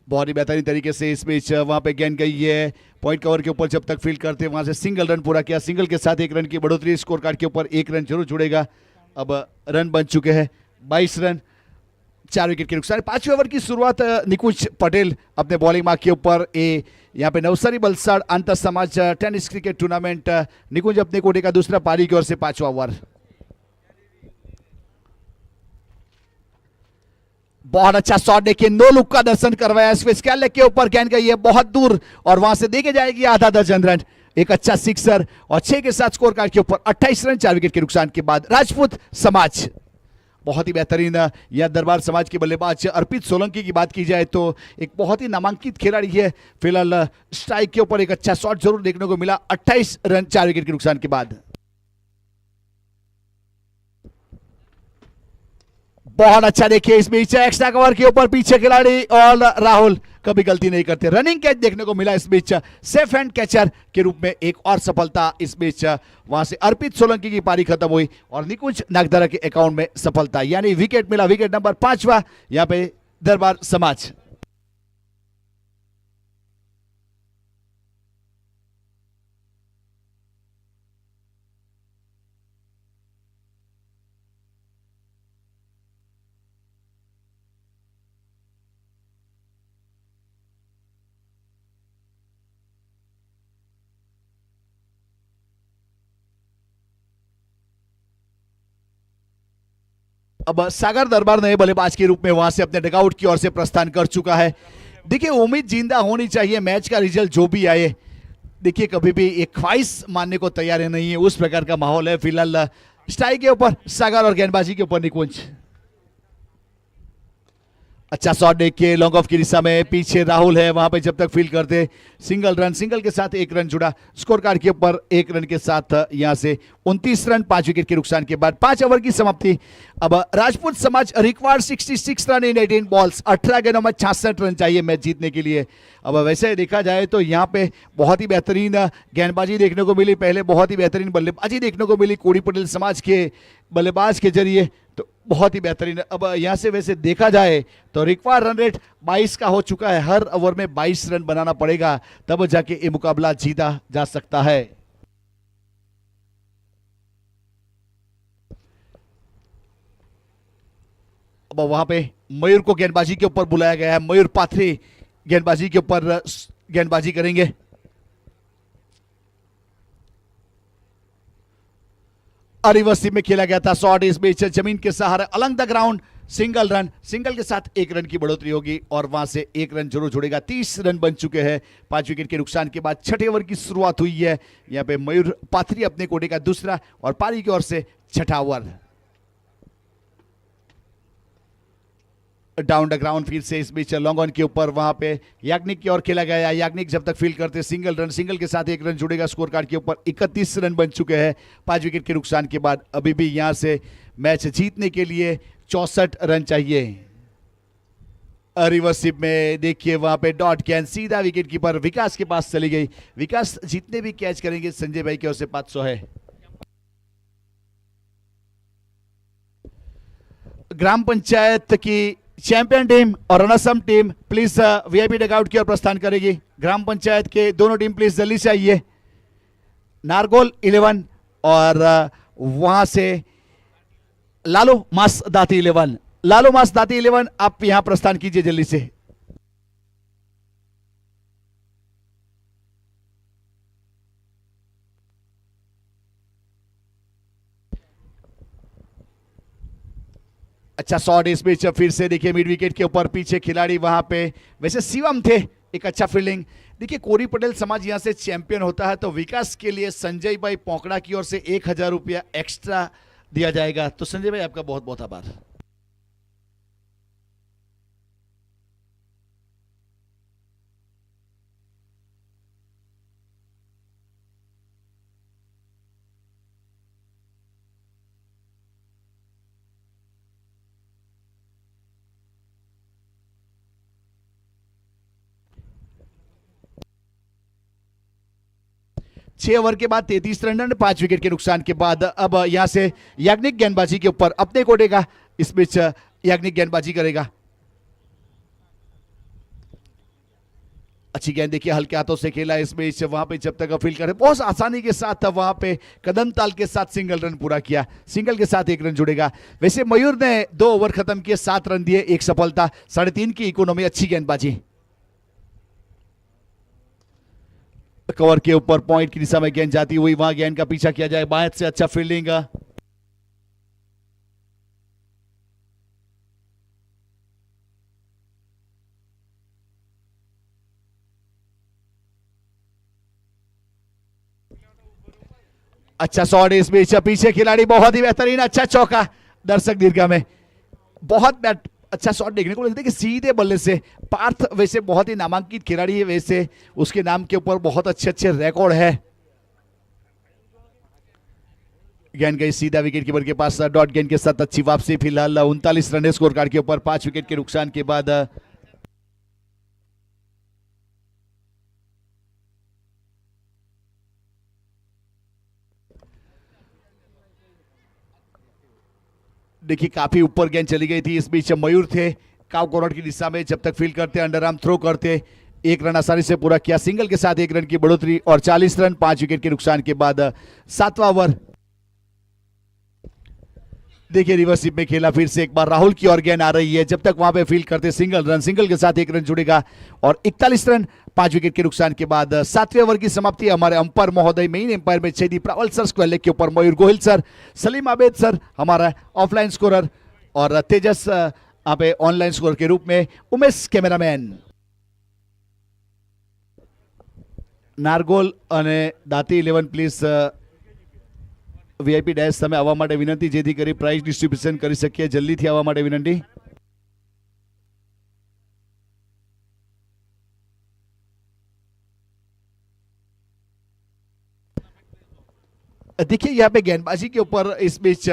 बहुत ही बेहतरीन तरीके से इस मैच वहां पे गेंद गई है। पॉइंट कवर के ऊपर जब तक फील्ड करते वहां से सिंगल रन पूरा किया। सिंगल के साथ 1 रन की बढ़ोतरी, स्कोर कार्ड के ऊपर 1 रन जरूर जुड़ेगा। अब रन बन चुके हैं 22 रन, 4 विकेट के नुकसान। 5वें ओवर की शुरुआत निकुंज पटेल अपने बॉलिंग मार्क के ऊपर। यहाँ पे नवसारी बलसाड़ अंतर समाज टेनिस क्रिकेट टूर्नामेंट, निकुंज अपने कोटे का दूसरा पारी की ओर से 5वां ओवर। बहुत अच्छा शॉट, देखिए नो लुक का दर्शन करवाया। स्विच के लेग के ऊपर गेंद गई है बहुत दूर और वहां से देखे जाएगी आधा दर्जन रन। एक अच्छा सिक्सर और 6 के साथ स्कोर कार्ड के ऊपर 28 रन, 4 विकेट के नुकसान के बाद। राजपूत समाज बहुत ही बेहतरीन यह दरबार समाज के बल्लेबाज अर्पित सोलंकी की बात की जाए तो एक बहुत ही नामांकित खिलाड़ी है। फिलहाल स्ट्राइक के ऊपर एक अच्छा शॉट जरूर देखने को मिला। 28 रन, 4 विकेट के नुकसान के बाद। बहुत अच्छा, देखिए इस बीच एक्स्ट्रा कवर के ऊपर पीछे खिलाड़ी और राहुल कभी गलती नहीं करते। रनिंग कैच देखने को मिला इस बीच। सेफ हैंड कैचर के रूप में एक और सफलता इस बीच। वहां से अर्पित सोलंकी की पारी खत्म हुई और निकुंज नागदरा के अकाउंट में सफलता, यानी विकेट मिला। विकेट नंबर 5वां यहां पे दरबार समाज। अब सागर दरबार नए बल्लेबाज के रूप में वहां से अपने डगआउट की ओर से प्रस्थान कर चुका है। देखिए उम्मीद जिंदा होनी चाहिए, मैच का रिजल्ट जो भी आए, देखिए कभी भी एक ख्वाहिश मानने को तैयार नहीं है, उस प्रकार का माहौल है फिलहाल। स्ट्राइक के ऊपर सागर और गेंदबाजी के ऊपर निकुंज। अच्छा शॉट देखिए लॉन्ग ऑफ की दिशा में, पीछे राहुल है वहां पे, जब तक फील्ड करते सिंगल रन, सिंगल के साथ एक रन जुड़ा, स्कोर कार्ड के ऊपर एक रन के साथ यहां से 29 रन 5 विकेट के नुकसान के बाद 5 ओवर की समाप्ति। अब राजपूत समाज रिक्वायर्ड 66 रन इन 18 बॉल्स, 18 गेंदों में 66 रन चाहिए मैच जीतने के लिए। अब वैसे देखा जाए तो यहाँ पे बहुत ही बेहतरीन गेंदबाजी देखने को मिली, पहले बहुत ही बेहतरीन बल्लेबाजी देखने को मिली कोड़ी पटेल समाज के बल्लेबाज के जरिए, तो बहुत ही बेहतरीन। अब यहां से वैसे देखा जाए तो रिक्वायर रन रेट 22 का हो चुका है, हर ओवर में 22 रन बनाना पड़ेगा तब जाके ये मुकाबला जीता जा सकता है। अब वहां पे मयूर को गेंदबाजी के ऊपर बुलाया गया है, मयूर पाथरी गेंदबाजी के ऊपर गेंदबाजी करेंगे। रिवर्स में खेला गया था शॉट, इस बीच जमीन के सहारे Alang the ground single run, single के साथ एक रन की बढ़ोतरी होगी और वहां से एक रन जरूर जुड़ेगा। 30 रन बन चुके हैं 5 विकेट के नुकसान के बाद। छठे ओवर की शुरुआत हुई है, यहां पे मयूर पाथरी अपने कोटे का दूसरा और पारी की ओर से छठा ओवर। डाउन द ग्राउंड फिर से इस बीच लॉन्ग ऑन के ऊपर वहां पे याग्निक की ओर खेला गया। याग्निक जब तक फील्ड करते सिंगल रन, सिंगल के साथ एक रन जुड़ेगा। स्कोर कार्ड के ऊपर 31 रन बन चुके हैं 5 विकेट के नुकसान के बाद। अभी भी यहां से मैच जीतने के लिए 64 रन चाहिए। रिवर्सिव में देखिए वहां पे डॉट कैन सीधा विकेट कीपर विकास के पास चली गई। विकास जितने भी कैच करेंगे संजय भाई की ओर से 500 है। ग्राम पंचायत की चैंपियन टीम और runners-up team please VIP dugout की ओर प्रस्थान करेगी। ग्राम पंचायत के दोनों टीम प्लीज जल्दी से आइए। नारगोल 11 और वहां से लालू मास दाती 11, लालू मास दाती 11 आप यहां प्रस्थान कीजिए जल्दी से। अच्छा शॉट इस बीच फिर से देखिए मिड विकेट के ऊपर पीछे खिलाड़ी वहां पे वैसे शिवम थे, एक अच्छा फील्डिंग। देखिए कोरी पटेल समाज यहां से चैंपियन होता है तो विकास के लिए संजय भाई पोंकड़ा की ओर से 1000 रुपया एक्स्ट्रा दिया जाएगा। तो संजय भाई आपका बहुत बहुत आभार। छह ओवर के बाद 33 रन 5 विकेट के नुकसान के बाद अब यहां से याग्निक गेंदबाजी के ऊपर अपने कोटे का, इस बीच याग्निक गेंदबाजी करेगा। अच्छी गेंद देखिए हल्के हाथों से खेला इस बीच, वहां पे जब तक फील्ड करे बहुत आसानी के साथ वहां पे कदम ताल के साथ सिंगल रन पूरा किया। सिंगल के साथ एक रन जुड़ेगा। वैसे मयूर ने 2 ओवर खत्म किए, 7 रन दिए, एक सफलता, 3.5 की इकोनॉमी। अच्छी गेंदबाजी। कवर के ऊपर पॉइंट की दिशा में गेंद जाती हुई, वहां गेंद का पीछा किया जाए बाएं से। अच्छा फील्डिंग। अच्छा शॉट इस बीच पीछे खिलाड़ी बहुत ही बेहतरीन, अच्छा चौका दर्शक दीर्घा में। बहुत अच्छा शॉट देखने को मिलता है कि सीधे बल्ले से। पार्थ वैसे बहुत ही नामांकित खिलाड़ी है, वैसे उसके नाम के ऊपर बहुत अच्छे अच्छे रिकॉर्ड है। गेंद गई सीधा विकेट कीपर के पास, डॉट गेंद के साथ अच्छी वापसी। फिलहाल 39 रन स्कोर कार्ड के ऊपर 5 विकेट के नुकसान के बाद। देखिए काफी ऊपर गेंद चली गई थी, इस बीच मयूर थे काव कॉर्नर की दिशा में, जब तक फील्ड करते अंडर आर्म थ्रो करते एक रन आसानी से पूरा किया। सिंगल के साथ एक रन की बढ़ोतरी और 40 रन 5 विकेट के नुकसान के बाद। 7वां ओवर देखिए रिवर्सिव में खेला फिर से एक बार राहुल की ओर गेंद आ रही है, जब तक वहां पे फील्ड करते सिंगल रन, सिंगल के साथ एक रन जुड़ेगा और 41 रन 5 विकेट के नुकसान के बाद। 7वें ओवर की समाप्ति। हमारे अंपायर महोदय मेन अंपायर में Jaydeep Rawal sir, square leg के ऊपर मयूर गोहिल सर, सलीम आबेद सर हमारा ऑफलाइन स्कोरर, और तेजस यहाँ पे ऑनलाइन स्कोर के रूप में, उमेश कैमरामैन। નારગોલ અને દાતી 11 પ્લીઝ વીઆઈપી ડેશ તમે આવવા માટે વિનંતી, જેથી કરી પ્રાઇઝ ડિસ્ટ્રીબ્યુશન કરી શકીએ, જલ્દીથી આવવા માટે વિનંતી। देखिए यहाँ पे गेंदबाजी के ऊपर इस बीच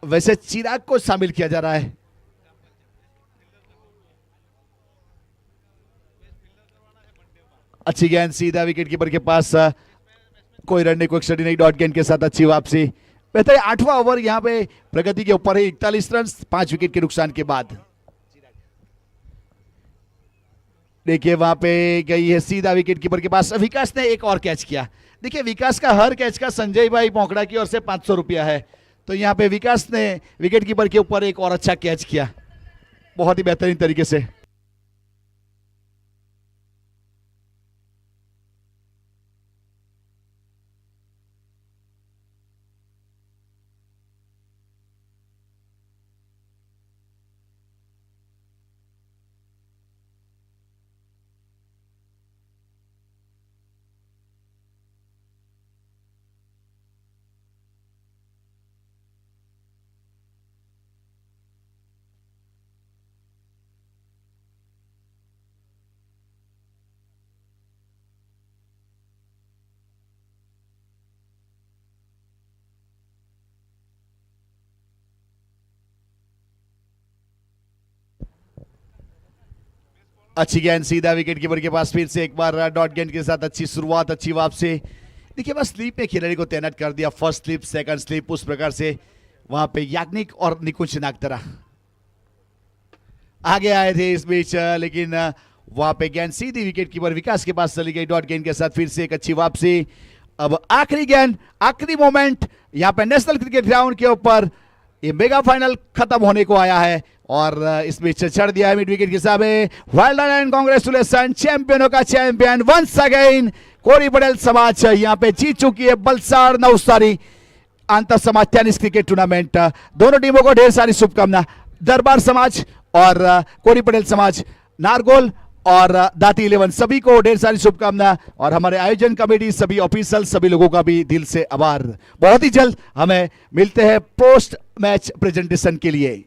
वैसे चिराग को शामिल किया जा रहा है। अच्छी गेंद सीधा विकेट कीपर के पास, कोई रन नहीं, कोई स्टडी नहीं, डॉट गेंद के साथ अच्छी वापसी। बेहतर 8वां ओवर यहाँ पे प्रगति के ऊपर है, 41 रन 5 विकेट के नुकसान के बाद। देखिए वहां पे गई है सीधा विकेट कीपर के पास। विकास ने एक और कैच किया। देखिए विकास का हर कैच का संजय भाई पोंकड़ा की ओर से 500 रुपया है, तो यहाँ पे विकास ने विकेट कीपर के ऊपर एक और अच्छा कैच किया, बहुत ही बेहतरीन तरीके से। अच्छी गेंद सीधा विकेट कीपर के पास, फिर से एक बार डॉट गेंद के साथ अच्छी शुरुआत, अच्छी वापसी। देखिए बस स्लीप में खिलाड़ी को तैनात कर दिया, फर्स्ट स्लीप सेकंड स्लीप, उस प्रकार से वहां पे याग्निक और निकुंज नागतरा आगे आए थे इस बीच, लेकिन वहां पे गेंद सीधी विकेट कीपर विकास के पास चली गई, डॉट गेंद के साथ फिर से एक अच्छी वापसी। अब आखिरी गेंद, आखिरी मोमेंट यहाँ पे नेशनल क्रिकेट ग्राउंड के ऊपर, ये मेगा फाइनल खत्म होने को आया है और इस बीच चढ़ दिया है मिड विकेट के हिसाब से। वेल डन एंड कांग्रेचुलेशन, चैंपियनों का चैंपियन वंस अगेन कोरी पटेल समाज यहाँ पे जीत चुकी है बलसाड़ नवसारी अंतर समाज टेनिस क्रिकेट टूर्नामेंट। दोनों टीमों को ढेर सारी शुभकामना। दरबार समाज और कोरी पटेल समाज, नारगोल और दाती 11 सभी को ढेर सारी शुभकामना, और हमारे आयोजन कमेटी, सभी ऑफिसर, सभी लोगों का भी दिल से आभार। बहुत ही जल्द हमें मिलते हैं पोस्ट मैच प्रेजेंटेशन के लिए।